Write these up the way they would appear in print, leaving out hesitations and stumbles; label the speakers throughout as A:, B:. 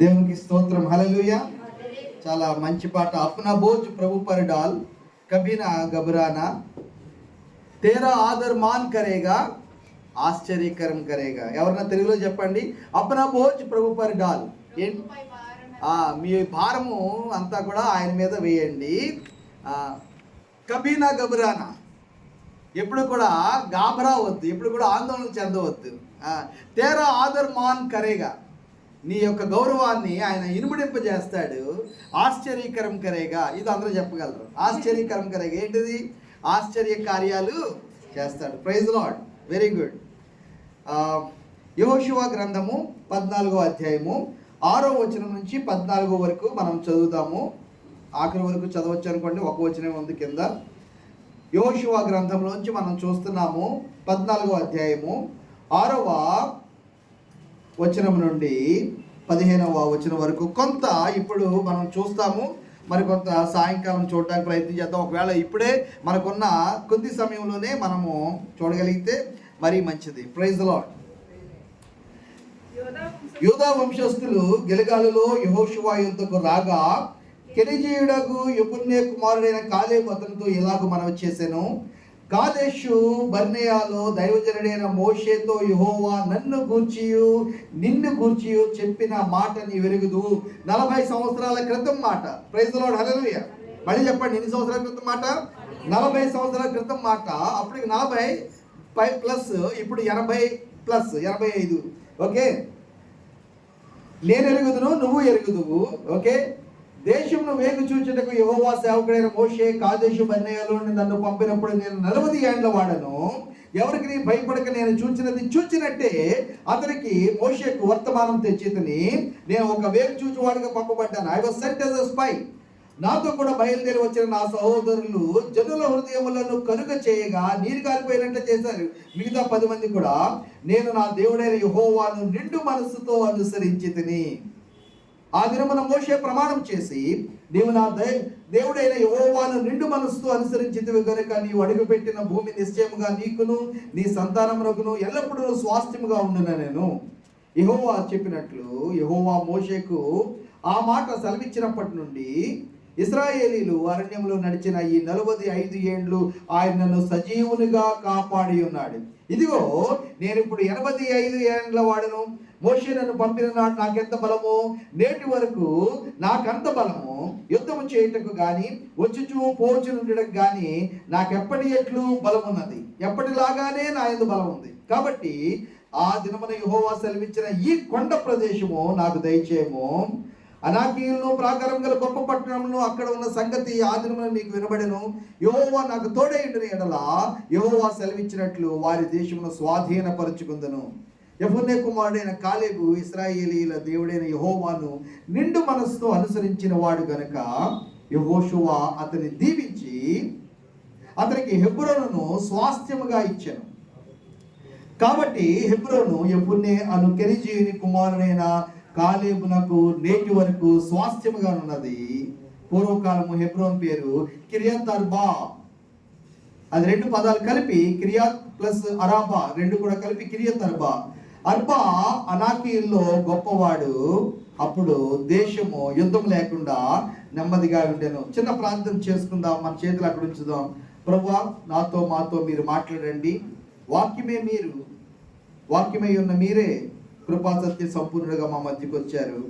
A: దేవునికి స్తోత్రం, హల్లెలూయా. చాలా మంచి పాట. అప్నా బోజ్ ప్రభు పర్ డాల్, కభీ నా घबराना, తేరా ఆదర్ మాన్ కరేగా, ఆశ్చర్యకరం కరేగా. ఎవరన్నా తెలుగులో చెప్పండి. అప్నా బోజ్ ప్రభు పర్ డాల్. మీ భారము అంతా కూడా ఆయన మీద వేయండి. కభీ నా घबराना, ఎప్పుడు కూడా గాబరా వద్దు, ఎప్పుడు కూడా ఆందోళన చెందవద్దు. తేరా ఆదర్ మాన్ కరేగా, నీ యొక్క గౌరవాన్ని ఆయన ఇనుమడింపజేస్తాడు. ఆశ్చర్యకరం కరేగా, ఇది అందరూ చెప్పగలరు. ఆశ్చర్యకరం కరేగా ఏంటిది? ఆశ్చర్య కార్యాలు చేస్తాడు. Praise Lord, very good. యెహోషువ గ్రంథము 14వ అధ్యాయము 6వ వచనం నుంచి 14 వరకు మనం చదువుతాము. ఆఖరి వరకు చదవచ్చు అనుకోండి, ఒక వచనం ఉంది కింద. యెహోషువ గ్రంథంలోంచి మనం చూస్తున్నాము 14వ అధ్యాయము 6వ వచనం నుండి 15వ వచనం వరకు. కొంత ఇప్పుడు మనం చూస్తాము, మరి కొంత సాయంకాలం చూడడానికి ప్రయత్నం చేద్దాం. ఒకవేళ ఇప్పుడే మనకున్న కొద్ది సమయంలోనే మనము చూడగలిగితే మరీ మంచిది. Praise the Lord. యూదా వంశస్థులు గిల్గాలులో యెహోషువ యుద్ధకు రాగా, కెనిజీయుడగు యెఫున్నె కుమారుడైన కాలేబు అతనితో ఇలాగ మనవి చేసెను. కాదేషు బర్నేయాలో దైవజనుడైన మోషేతో యెహోవా నన్ను గూర్చియు నిన్ను గూర్చియు చెప్పిన మాట నీ వెలుగుదు. 40 సంవత్సరాల క్రితం మాట. ప్రైజ్ ది లార్డ్, హల్లెలూయా. మళ్ళీ చెప్పండి, ఎన్ని సంవత్సరాల క్రితం మాట? 40 సంవత్సరాల క్రితం మాట. అప్పటికి 40 ప్లస్, ఇప్పుడు 80 ప్లస్ 85. ఓకే, నేను ఎరుగుదును, నువ్వు ఎరుగుదువు. ఓకే, దేశమును వేగు చూచుటకు యెహోవా సేవకుడైన మోషే కాదేషు బర్నేయలో నన్ను పంపినప్పుడు నేను 40 ఏండ్ల వాడను. ఎవరికి నీ భయపడక నేను చూచినది చూచినట్టే అతనికి మోషేకు వర్తమానం తెచ్చితిని. నేను ఒక వేగు చూచువాడిగా పంపబడ్డాను. I was sent as a spy. నాతో కూడా బయలుదేరి వచ్చిన నా సహోదరులు జనుల హృదయములను కరుగ చేయగా నీరు కాలిపోయినట్లు చేశారు. మిగతా 10 మంది కూడా నేను నా దేవుడైన యెహోవాను నిండు మనస్సుతో అనుసరించితిని. ఆ దినమున మోషే ప్రమాణం చేసి, నీవు నా దేవుడైన యెహోవాను నిండు మనస్సుతో అనుసరించితివి గనుక నీవు అడుగుపెట్టిన భూమి నిశ్చయముగా నీకును నీ సంతానమునకును ఎల్లప్పుడూ స్వాస్థ్యముగా ఉండున. నేను యెహోవా చెప్పినట్లు యెహోవా మోషేకు ఆ మాట సెలవిచ్చినప్పటి నుండి ఇశ్రాయేలీలు అరణ్యంలో నడిచిన ఈ 45 ఏండ్లు ఆయన నన్ను సజీవునిగా కాపాడి ఉన్నాడు. ఇదిగో నేను ఇప్పుడు 85 ఏండ్ల వాడను. మోషే నన్ను పంపిన నాడు నాకెంత బలము, నేటి వరకు నాకంత బలము. యుద్ధము చేయుటకు గాని వచ్చుచు పోచు నుండటకు గాని నాకెప్పటి ఎట్లు బలమున్నది. ఎప్పటిలాగానే నా యందు బలం ఉంది. కాబట్టి ఆ దినమున యెహోవా సెలవిచ్చిన ఈ కొండ ప్రదేశము నాకు దయచేయము. అనాకీయులను ప్రాకారం గల గొప్ప పట్టణమును అక్కడ ఉన్న సంగతి ఆ దినమున నీకు వినబడెను. యెహోవా నాకు తోడైయుండిన ఎడల యెహోవా సెలవిచ్చినట్లు వారి దేశమును స్వాధీనపరచుకుందును. యెఫున్నె కుమారుడైన కాలేబు ఇశ్రాయేలీయుల దేవుడైన యెహోవాను నిండు మనస్సుతో అనుసరించిన వాడు గనుక యెహోషువ అతన్ని దీవించి అతనికి హెబ్రోనును స్వాస్థ్యముగా ఇచ్చెను. కాబట్టి హెబ్రోను యెఫున్నె అను కెనిజీయుని కుమారుడైన కాలేబునకు నేటి వరకు స్వాస్థ్యముగా ఉన్నది. పూర్వకాలము హెబ్రోన్ పేరు కిర్యత్ అర్బా. అది 2 పదాలు కలిపి కిర్యత్ ప్లస్ అరాబా, 2 కూడా కలిపి కిర్యత్ అర్బా. అర్బా అనాకీయుల్లో గొప్పవాడు. అప్పుడు దేశము యుద్ధం లేకుండా నెమ్మదిగా ఉండెను. చిన్న ప్రార్థన చేసుకుందాం, మన చేతులు అక్కడ ఉంచుదాం. ప్రభువా, నాతో మాతో మీరు మాట్లాడండి. వాక్యమే మీరు, వాక్యమై ఉన్న మీరే కృపా సత్య సంపూర్ణుడుగా మా మధ్యకు వచ్చారు.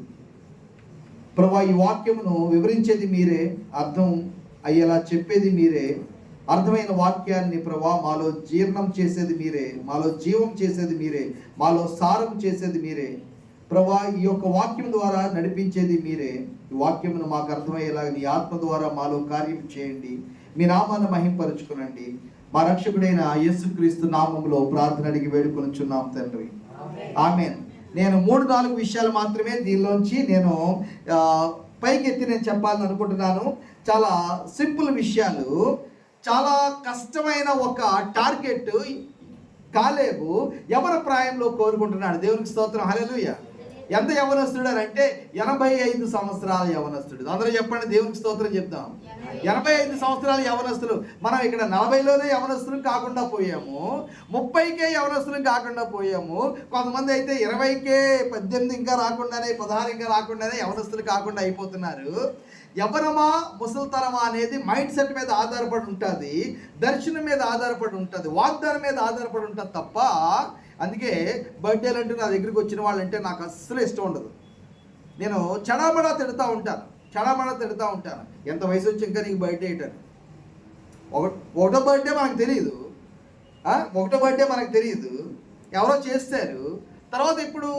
A: ప్రభువా, ఈ వాక్యమును వివరించేది మీరే, అర్థం అయ్యేలా చెప్పేది మీరే. అర్థమైన వాక్యాన్ని ప్రభువా మాలో జీర్ణం చేసేది మీరే, మాలో జీవం చేసేది మీరే, మాలో సారం చేసేది మీరే. ప్రభువా, ఈ యొక్క వాక్యం ద్వారా నడిపించేది మీరే. ఈ వాక్యమును మాకు అర్థమయ్యేలాగా నీ ఆత్మ ద్వారా మాలో కార్యం చేయండి. మీ నామాన్ని మహింపరచుకునండి. మా రక్షకుడైన యేసుక్రీస్తు నామములో ప్రార్థన అడిగి వేడుకొనుచున్నాం తండ్రి, ఆమేన్. నేను 3-4 విషయాలు మాత్రమే దీనిలోంచి నేను పైకెత్తి నేను చెప్పాలని అనుకుంటున్నాను. చాలా సింపుల్ విషయాలు. చాలా కష్టమైన ఒక టార్గెట్ కాలేబు యవన ప్రాయంలో కోరుకుంటున్నాడు. దేవునికి స్తోత్రం, హల్లెలూయా. ఎంత యవనస్తుడు అని అంటే 85 సంవత్సరాల యవనస్తుడు. అందరూ చెప్పండి, దేవునికి స్తోత్రం చెప్తాం. 85 సంవత్సరాల యవనస్తులు. మనం ఇక్కడ 40లోనే యవనస్తులు కాకుండా పోయాము, 30కే యవనస్తులు కాకుండా పోయాము. కొంతమంది అయితే 20కే 18 ఇంకా రాకుండానే 16 ఇంకా రాకుండానే యవనస్తులు కాకుండా అయిపోతున్నారు. యవ్వనమా ముసలితనమా అనేది మైండ్ సెట్ మీద ఆధారపడి ఉంటుంది, దర్శనం మీద ఆధారపడి ఉంటుంది, వాగ్దానం మీద ఆధారపడి ఉంటుంది తప్ప. అందుకే బర్త్డేలు అంటూ నా దగ్గరికి వచ్చిన వాళ్ళంటే నాకు అస్సలు ఇష్టం ఉండదు. నేను చడామడా తిడుతూ ఉంటాను. ఎంత వయసు వచ్చి ఇంకా నీకు బర్త్డే ఏంటని. ఒకటో బర్త్డే మనకు తెలియదు, ఎవరో చేస్తారు. తర్వాత ఇప్పుడు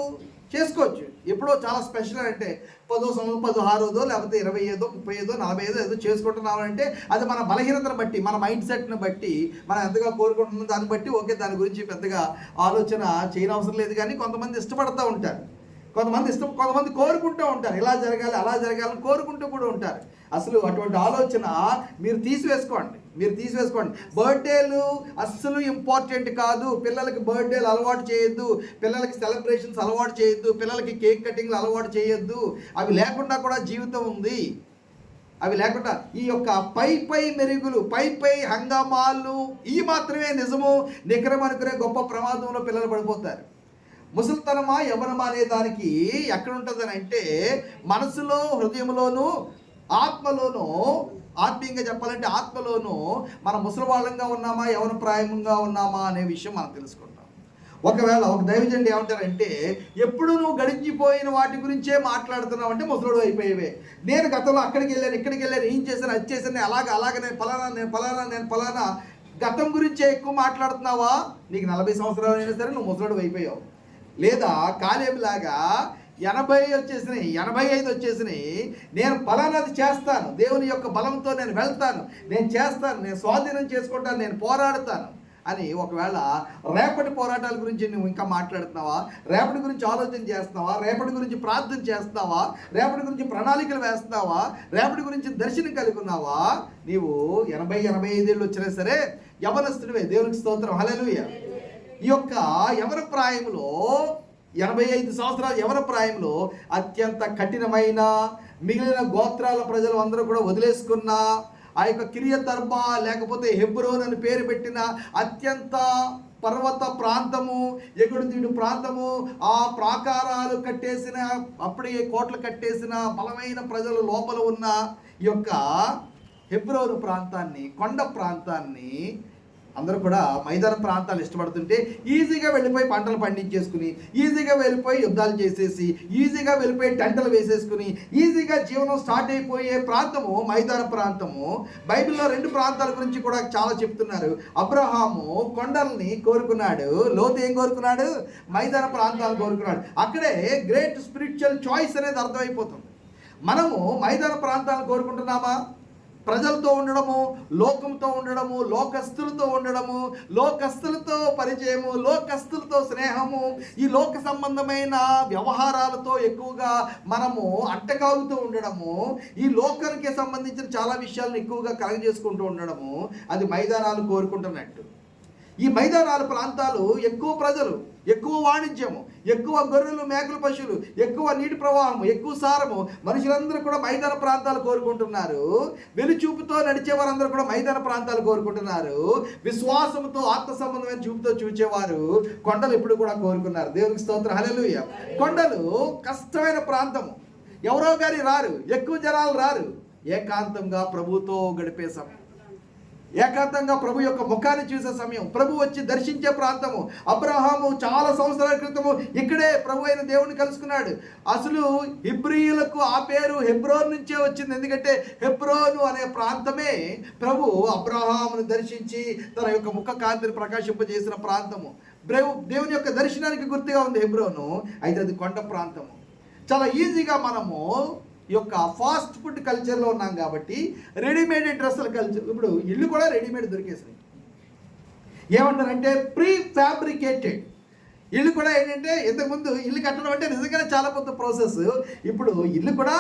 A: చేసుకోవచ్చు, ఎప్పుడో చాలా స్పెషల్ అంటే 10వ సంవత్సరం 16దో లేకపోతే 25దో 30దో 45దో ఏదో చేసుకుంటున్నాం అంటే అది మన బలహీనతను బట్టి, మన మైండ్ సెట్ని బట్టి, మనం ఎంతగా కోరుకుంటున్న దాన్ని బట్టి ఓకే, దాని గురించి పెద్దగా ఆలోచన చేయనవసరం లేదు. కానీ కొంతమంది ఇష్టపడుతూ ఉంటారు, కొంతమంది కోరుకుంటూ ఉంటారు, ఇలా జరగాలి అలా జరగాలని కోరుకుంటూ కూడా ఉంటారు. అసలు అటువంటి ఆలోచన మీరు తీసివేసుకోండి. బర్త్డేలు అస్సలు ఇంపార్టెంట్ కాదు. పిల్లలకి బర్త్డేలు అలవాటు చేయొద్దు, పిల్లలకి సెలబ్రేషన్స్ అలవాటు చేయొద్దు, పిల్లలకి కేక్ కటింగ్లు అలవాటు చేయొద్దు. అవి లేకుండా కూడా జీవితం ఉంది. అవి లేకుండా ఈ యొక్క పై మెరుగులు, పై హంగామాలు ఈ మాత్రమే నిజము నికరం అనుకునే గొప్ప ప్రమాదంలో పిల్లలు పడిపోతారు. ముసలితనమా యవ్వనమా అనే దానికి ఎక్కడ ఉంటుందని అంటే మనసులో, హృదయంలోనూ, ఆత్మలోనూ, ఆత్మీయంగా చెప్పాలంటే ఆత్మలోనూ మనం ముసలివాళ్ళంగా ఉన్నామా యవ్వన ప్రాయంగా ఉన్నామా అనే విషయం మనం తెలుసుకుంటాం. ఒకవేళ ఒక దైవజనుడు ఏమంటారంటే ఎప్పుడు నువ్వు గడిచిపోయిన వాటి గురించే మాట్లాడుతున్నావు అంటే ముసలుడు అయిపోయేవే. నేను గతంలో అక్కడికి వెళ్ళాను, ఇక్కడికి వెళ్ళాను, ఏం చేశాను, అది చేశాను, నేను ఫలానా గతం గురించే ఎక్కువ మాట్లాడుతున్నావా? నీకు 40 సంవత్సరాలు అయినా సరే నువ్వు ముసలుడు అయిపోయావు. లేదా కాలేబులాగా 80 వచ్చేసినాయి, 85 వచ్చేసినాయి, నేను ఫలానాది చేస్తాను, దేవుని యొక్క బలంతో నేను వెళ్తాను, నేను చేస్తాను, నేను స్వాధీనం చేసుకుంటాను, నేను పోరాడతాను అని ఒకవేళ రేపటి పోరాటాల గురించి నువ్వు ఇంకా మాట్లాడుతున్నావా? రేపటి గురించి ఆలోచన చేస్తున్నావా? రేపటి గురించి ప్రార్థన చేస్తున్నావా? రేపటి గురించి ప్రణాళికలు వేస్తున్నావా? రేపటి గురించి దర్శనం కలిగి ఉన్నావా? నీవు 80-85 ఏళ్ళు వచ్చినా సరే యవనస్తుడివే. దేవునికి స్తోత్రం, హల్లెలూయా. ఈ యొక్క యవన ప్రాయంలో 85 సంవత్సరాల యవన ప్రాయంలో అత్యంత కఠినమైన మిగిలిన గోత్రాల ప్రజలు అందరూ కూడా వదిలేసుకున్న ఆ యొక్క కిరియతర్బా లేకపోతే హెబ్రోన్ అని పేరు పెట్టిన అత్యంత పర్వత ప్రాంతము, ఎగుడుదిడు ప్రాంతము, ఆ ప్రాకారాలు కట్టేసిన, అప్పుడే కోట్లు కట్టేసిన బలమైన ప్రజలు లోపల ఉన్న ఈ యొక్క హెబ్రోను ప్రాంతాన్ని, కొండ ప్రాంతాన్ని అందరూ కూడా మైదాన ప్రాంతాలు ఇష్టపడుతుంటే ఈజీగా వెళ్ళిపోయి పంటలు పండించేసుకుని, ఈజీగా వెళ్ళిపోయి యుద్ధాలు చేసేసి, ఈజీగా వెళ్ళిపోయి టెంటలు వేసేసుకుని, ఈజీగా జీవనం స్టార్ట్ అయిపోయే ప్రాంతము మైదాన ప్రాంతము. బైబిల్లో 2 ప్రాంతాల గురించి కూడా చాలా చెప్తున్నారు. అబ్రహాము కొండల్ని కోరుకున్నాడు, లోతు ఏం కోరుకున్నాడు? మైదాన ప్రాంతాలను కోరుకున్నాడు. అక్కడే గ్రేట్ స్పిరిచువల్ చాయిస్ అనేది అర్థమైపోతుంది. మనము మైదాన ప్రాంతాలను కోరుకుంటున్నామా? ప్రజలతో ఉండడము, లోకంతో ఉండడము, లోకస్తులతో ఉండడము, లోకస్తులతో పరిచయము, లోకస్తులతో స్నేహము, ఈ లోక సంబంధమైన వ్యవహారాలతో ఎక్కువగా మనము అంటగాగుతూ ఉండడము, ఈ లోకానికి సంబంధించిన చాలా విషయాలను ఎక్కువగా కలగజేసుకుంటూ ఉండడము, అది మైదానాలు కోరుకుంటున్నట్టు. ఈ మైదానాల ప్రాంతాలు ఎక్కువ ప్రజలు, ఎక్కువ వాణిజ్యము, ఎక్కువ గొర్రెలు, మేకలు, పశువులు, ఎక్కువ నీటి ప్రవాహము, ఎక్కువ సారము, మనుషులందరూ కూడా మైదాన ప్రాంతాలు కోరుకుంటున్నారు. వెలుచూపుతో నడిచే వారందరూ కూడా మైదాన ప్రాంతాలు కోరుకుంటున్నారు. విశ్వాసంతో ఆత్మ సంబంధమైన చూపుతో చూచేవారు కొండలు ఎప్పుడు కూడా కోరుకున్నారు. దేవునికి స్తోత్రం, హల్లెలూయా. కొండలు కష్టమైన ప్రాంతము, ఎవరో గారి రారు, ఎక్కువ జనాలు రారు. ఏకాంతంగా ప్రభుతో గడిపే సమయం, ఏకాంతంగా ప్రభు యొక్క ముఖాన్ని చూసే సమయం, ప్రభు వచ్చి దర్శించే ప్రాంతము. అబ్రహాము చాలా సంవత్సరాల క్రితము ఇక్కడే ప్రభు అయిన దేవుని కలుసుకున్నాడు. అసలు హిబ్రీయులకు ఆ పేరు హెబ్రోన్ నుంచే వచ్చింది. ఎందుకంటే హెబ్రోను అనే ప్రాంతమే ప్రభు అబ్రహామును దర్శించి తన యొక్క ముఖ కాంతిని ప్రకాశింపజేసిన ప్రాంతము. దేవుని యొక్క దర్శనానికి గుర్తుగా ఉంది హెబ్రోను. అయితే అది కొండ ప్రాంతము. చాలా ఈజీగా మనము ఈ యొక్క ఫాస్ట్ ఫుడ్ కల్చర్లో ఉన్నాం కాబట్టి రెడీమేడ్ డ్రెస్సుల కల్చర్, ఇప్పుడు ఇల్లు కూడా రెడీమేడ్ దొరికేసాయి. ఏమంటారంటే ప్రీ ఫ్యాబ్రికేటెడ్ ఇల్లు కూడా ఏంటంటే, ఇంతకుముందు ఇల్లు కట్టడం అంటే నిజంగానే చాలా పెద్ద ప్రాసెస్. ఇప్పుడు ఇల్లు కూడా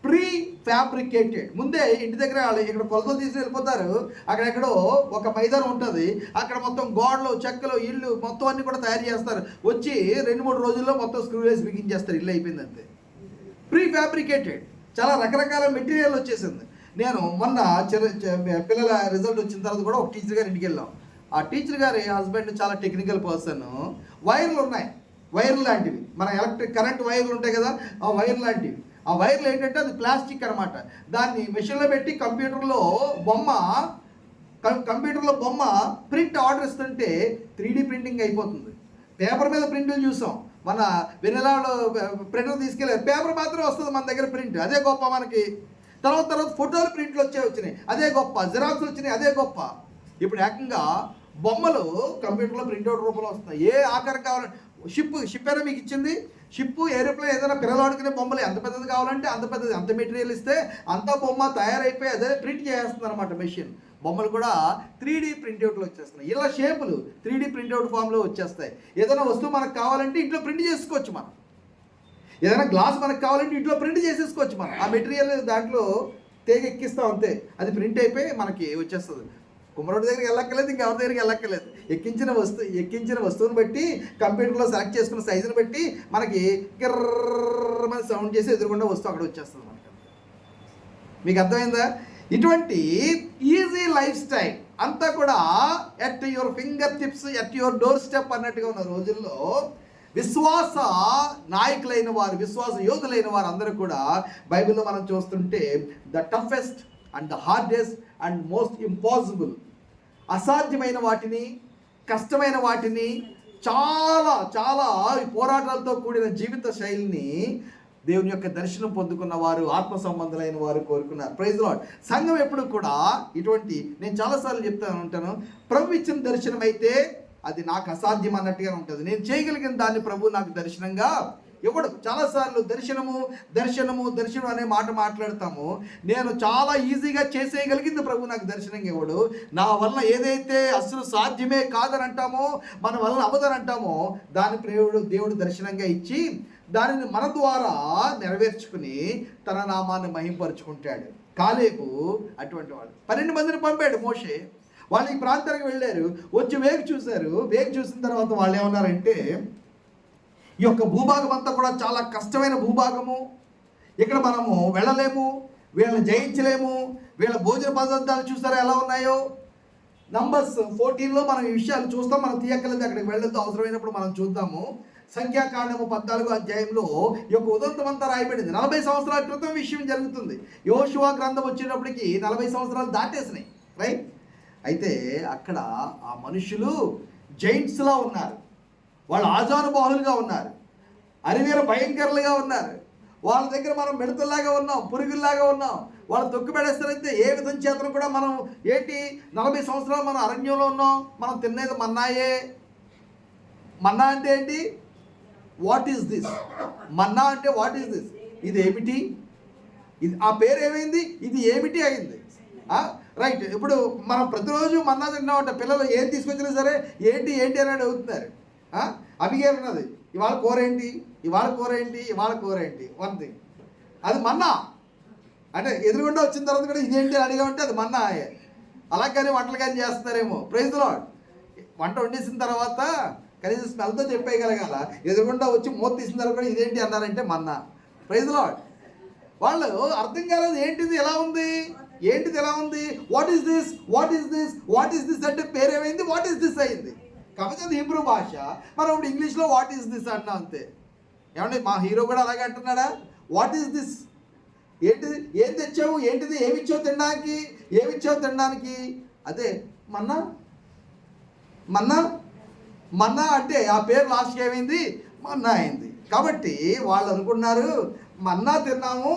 A: ప్రీ ఫ్యాబ్రికేటెడ్. ముందే ఇంటి దగ్గర ఇక్కడ కొలతలు తీసి వెళ్ళిపోతారు, అక్కడెక్కడో ఒక మైదానం ఉంటుంది, అక్కడ మొత్తం గోడలు చెక్కలు ఇల్లు మొత్తం అన్ని కూడా తయారు చేస్తారు. వచ్చి 2-3 రోజుల్లో మొత్తం స్క్రూ వేసి బిగించేస్తారు, ఇల్లు అయిపోయింది అంతే. ప్రీ ఫ్యాబ్రికేటెడ్, చాలా రకరకాల మెటీరియల్ వచ్చేసింది. నేను మొన్న పిల్లల రిజల్ట్ వచ్చిన తర్వాత కూడా ఒక టీచర్ గారి ఇంటికి వెళ్ళాం. ఆ టీచర్ గారి హస్బెండ్ చాలా టెక్నికల్ పర్సన్. వైర్లు ఉన్నాయి, వైర్లు లాంటివి, మన ఎలక్ట్రిక్ కరెంట్ వైర్లు ఉంటాయి కదా, ఆ వైర్ లాంటివి. ఆ వైర్లు ఏంటంటే అది ప్లాస్టిక్ అనమాట. దాన్ని మెషిన్లో పెట్టి కంప్యూటర్లో బొమ్మ ప్రింట్ ఆర్డర్ ఇస్తుంటే 3D ప్రింటింగ్ అయిపోతుంది. పేపర్ మీద ప్రింట్లు చూసాం, మన వెనిలాలో ప్రింటర్ తీసుకెళ్ళి పేపర్ మాత్రం వస్తుంది మన దగ్గర ప్రింట్, అదే గొప్ప మనకి. తర్వాత ఫోటోలు ప్రింట్లు వచ్చినాయి, అదే గొప్ప. జిరాక్స్ వచ్చినాయి, అదే గొప్ప. ఇప్పుడు ఏకంగా బొమ్మలు కంప్యూటర్లో ప్రింట్అవుట్ రూపంలో వస్తున్నాయి. ఏ ఆకారం కావాలంటే షిప్ అయినా మీకు ఇచ్చింది, షిప్ ఏరోప్లేన్ ఏదైనా పిల్లలు ఆడుకునే బొమ్మలు ఎంత పెద్దది కావాలంటే అంత పెద్దది, అంత మెటీరియల్ ఇస్తే అంత బొమ్మ తయారైపోయి అదే ప్రింట్ చేస్తుంది అనమాట మెషిన్. బొమ్మలు కూడా 3D ప్రింట్అవుట్లు వచ్చేస్తున్నాయి. ఇలా షేపులు 3D ప్రింట్అవుట్ ఫామ్లో వచ్చేస్తాయి. ఏదైనా వస్తువు మనకు కావాలంటే ఇంట్లో ప్రింట్ చేసుకోవచ్చు మనం. ఏదైనా గ్లాస్ మనకు కావాలంటే ఇంట్లో ప్రింట్ చేసేసుకోవచ్చు మనం. ఆ మెటీరియల్ దాంట్లో తేగ ఎక్కిస్తాం అంతే, అది ప్రింట్ అయిపోయి మనకి వచ్చేస్తుంది. కుమ్మరోడి దగ్గరికి వెళ్ళక్కర్లేదు, ఇంకెవరి దగ్గరికి వెళ్ళక్కర్లేదు. ఎక్కించిన వస్తువుని బట్టి కంప్యూటర్లో సెలెక్ట్ చేసుకున్న సైజుని బట్టి మనకి గిర్రమని సౌండ్ చేసి ఎదురుగుండా వస్తువు అక్కడ వచ్చేస్తుంది మనకి. మీకు అర్థమైందా? ఇటువంటి ఈజీ లైఫ్ స్టైల్ అంతా కూడా at your finger tips, at your door step అన్నట్టుగా ఉన్న రోజుల్లో విశ్వాస నాయకులైన వారు, విశ్వాస యోధులైన వారు అందరూ కూడా బైబిల్లో మనం చూస్తుంటే the toughest and the hardest and most impossible, అసాధ్యమైన వాటిని, కష్టమైన వాటిని, చాలా చాలా పోరాటాలతో కూడిన జీవిత శైలిని దేవుని యొక్క దర్శనం పొందుకున్న వారు, ఆత్మ సంబంధులైన వారు కోరుకున్నారు. Praise Lord. సంఘం ఎప్పుడు కూడా ఇటువంటి, నేను చాలాసార్లు చెప్తాను ఉంటాను, ప్రభు ఇచ్చిన దర్శనం అయితే అది నాకు అసాధ్యం అన్నట్టుగా ఉంటుంది. నేను చేయగలిగిన దాన్ని ప్రభు నాకు దర్శనంగా ఇవ్వడు. చాలాసార్లు దర్శనం అనే మాట మాట్లాడతాము. నేను చాలా ఈజీగా చేసేయగలిగింది ప్రభు నాకు దర్శనంగా ఇవ్వడు. నా వల్ల ఏదైతే అసలు సాధ్యమే కాదని అంటామో, మన వల్ల అవ్వదని అంటామో, దాని దేవుడు దర్శనంగా ఇచ్చి దానిని మన ద్వారా నెరవేర్చుకుని తన నామాన్ని మహింపరుచుకుంటాడు. కాలేబు అటువంటి వాడు. 12 మందిని పంపాడు మోషే. వాళ్ళు ఈ ప్రాంతానికి వెళ్ళారు, వచ్చి వేగు చూశారు. వేగు చూసిన తర్వాత వాళ్ళు ఏమన్నారంటే, ఈ యొక్క భూభాగం అంతా కూడా చాలా కష్టమైన భూభాగము, ఇక్కడ మనము వెళ్ళలేము, వీళ్ళని జయించలేము, వీళ్ళ భోజన పదార్థాలు చూసారా ఎలా ఉన్నాయో. నంబర్స్ 14లో మనం ఈ విషయాలు చూస్తాం, మనం తీయక్కలేదు, అక్కడికి వెళ్ళొద్దు, అవసరమైనప్పుడు మనం చూద్దాము. సంఖ్యాకాండము 14వ అధ్యాయంలో ఈ యొక్క ఉదంతం అంతా రాయబడింది. 40 సంవత్సరాల క్రితం విషయం జరుగుతుంది. యెహోషువ గ్రంథం వచ్చేటప్పటికి 40 సంవత్సరాలు దాటేసినాయి, రైట్? అయితే అక్కడ ఆ మనుషులు జైంట్స్లా ఉన్నారు, వాళ్ళు ఆజానుబాహులుగా ఉన్నారు, అరివీర భయంకరులుగా ఉన్నారు. వాళ్ళ దగ్గర మనం మిడతల్లాగా ఉన్నాం, పురుగుల్లాగా ఉన్నాం. వాళ్ళు తొక్కు పెడేస్తారైతే ఏ విధం చేతను కూడా మనం ఏంటి 40 సంవత్సరాలు మనం అరణ్యంలో ఉన్నాం, మనం తినేది మన్నాయే. మన్నా అంటే ఏంటి? What is this? మన్నా అంటే వాట్ ఈస్ దిస్? ఇది ఏమిటి? ఇది ఆ పేరు ఏమైంది? ఇది ఏమిటి అయింది, రైట్? ఇప్పుడు మనం ప్రతిరోజు మన్నా తిన్నామంట. పిల్లలు ఏం తీసుకొచ్చినా సరే ఏంటి ఏంటి అని అడుగుతున్నారు. అభిగేలు ఉన్నది, ఇవాళ కూర ఏంటి, ఇవాళ కూర ఏంటి, ఇవాళ కూర ఏంటి, వన్ థింగ్. అది మన్నా అంటే ఎదురుగుండా వచ్చిన తర్వాత కూడా ఇదేంటి అని అడిగామంటే అది మన్నా. అలాగని వంటలు కానీ చేస్తున్నారేమో. Praise the lord. వంట వండేసిన తర్వాత కనీసం స్మెల్తో చెప్పేయగలగాల. ఎదురుగుండా వచ్చి మూత తీసిన తర్వాత కూడా ఇదేంటి అన్నారంటే మన్నా. Praise the lord. వాళ్ళు అర్థం కాలేదు, ఏంటిది ఎలా ఉంది, ఏంటిది ఎలా ఉంది, what is this, what is this, what is this అంటే పేరు ఏమైంది, వాట్ ఈస్ దిస్ అయింది. కాకపోతే అది హిబ్రూ భాష, మనం ఇప్పుడు ఇంగ్లీష్లో వాట్ ఈస్ దిస్ అంటున్నాం అంతే. ఏమండి మా హీరో కూడా అలాగే అంటున్నాడా? వాట్ ఈస్ దిస్, ఏంటిది, ఏం తెచ్చావు, ఏంటిది, ఏమిచ్చావు తినడానికి, ఏమిచ్చావు తినడానికి, అదే మన్నా. మన్నా మన్నా అంటే ఆ పేరు లాస్ట్కి ఏమైంది, మన్నా అయింది. కాబట్టి వాళ్ళు అనుకున్నారు మన్నా తిన్నాము,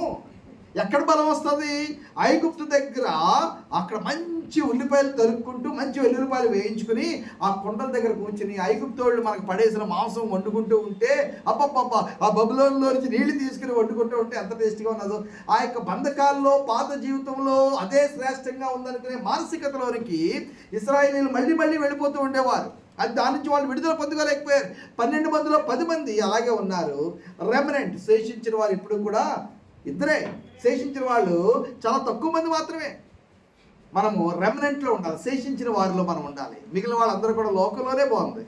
A: ఎక్కడ బలం వస్తుంది? ఐగుప్తు దగ్గర అక్కడ మంచి ఉల్లిపాయలు తరుక్కుంటూ మంచి వెల్లుల్లిపాయలు వేయించుకుని ఆ కుండల దగ్గర కూర్చుని ఐగుప్తు వాళ్ళు మనకు పడేసిన మాంసం వండుకుంటూ ఉంటే అబ్బబ్బబ్బా, ఆ బబులోన్లో నుంచి నీళ్లు తీసుకుని వండుకుంటూ ఉంటే ఎంత టేస్ట్గా ఉన్నదో. ఆ యొక్క బంధకాల్లో పాత జీవితంలో అదే శ్రేష్టంగా ఉందనుకునే మానసికతలోనికి ఇశ్రాయేలీయులు మళ్ళీ మళ్ళీ వెళ్ళిపోతూ ఉండేవారు. అది దాని నుంచి వాళ్ళు విడుదల పొందుకోలేకపోయారు. 12 మందిలో 10 మంది అలాగే ఉన్నారు. రెమనెంట్, శేషించిన వారు ఇప్పుడు కూడా ఇద్దరే. శేషించిన వాళ్ళు చాలా తక్కువ మంది మాత్రమే. మనము రెమనెంట్లో ఉండాలి, శేషించిన వారిలో మనం ఉండాలి. మిగిలిన వాళ్ళందరూ కూడా లోకంలోనే బాగుంది,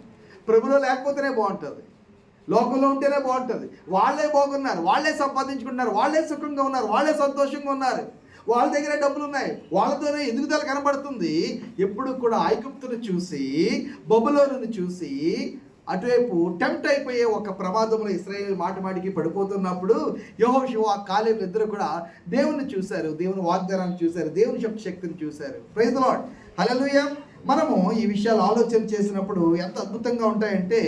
A: ప్రభులో లేకపోతేనే బాగుంటుంది. లోకంలో ఉంటేనే బాగుంటుంది. వాళ్ళే బాగున్నారు, వాళ్ళే సంపాదించుకుంటున్నారు, వాళ్ళే సుఖంగా ఉన్నారు, వాళ్ళే సంతోషంగా ఉన్నారు, వాళ్ళ దగ్గరే డబ్బులు ఉన్నాయి, వాళ్ళతోనే ఎదుగుదల కనబడుతుంది. ఎప్పుడు కూడా ఐగుప్తును చూసి, బబులోనును చూసి అటువైపు టెంప్ట్ అయిపోయే ఒక ప్రమాదంలో ఇశ్రాయేలు మాటికి పడిపోతున్నప్పుడు యెహోషువ కాలేబు ఇద్దరు కూడా దేవుని చూశారు, దేవుని వాగ్దానాన్ని చూశారు, దేవుని శక్తిని చూశారు. ప్రైజ్ ది లార్డ్, హల్లెలూయా. మనము ఈ విషయాలు ఆలోచన చేసినప్పుడు ఎంత అద్భుతంగా ఉంటాయంటే,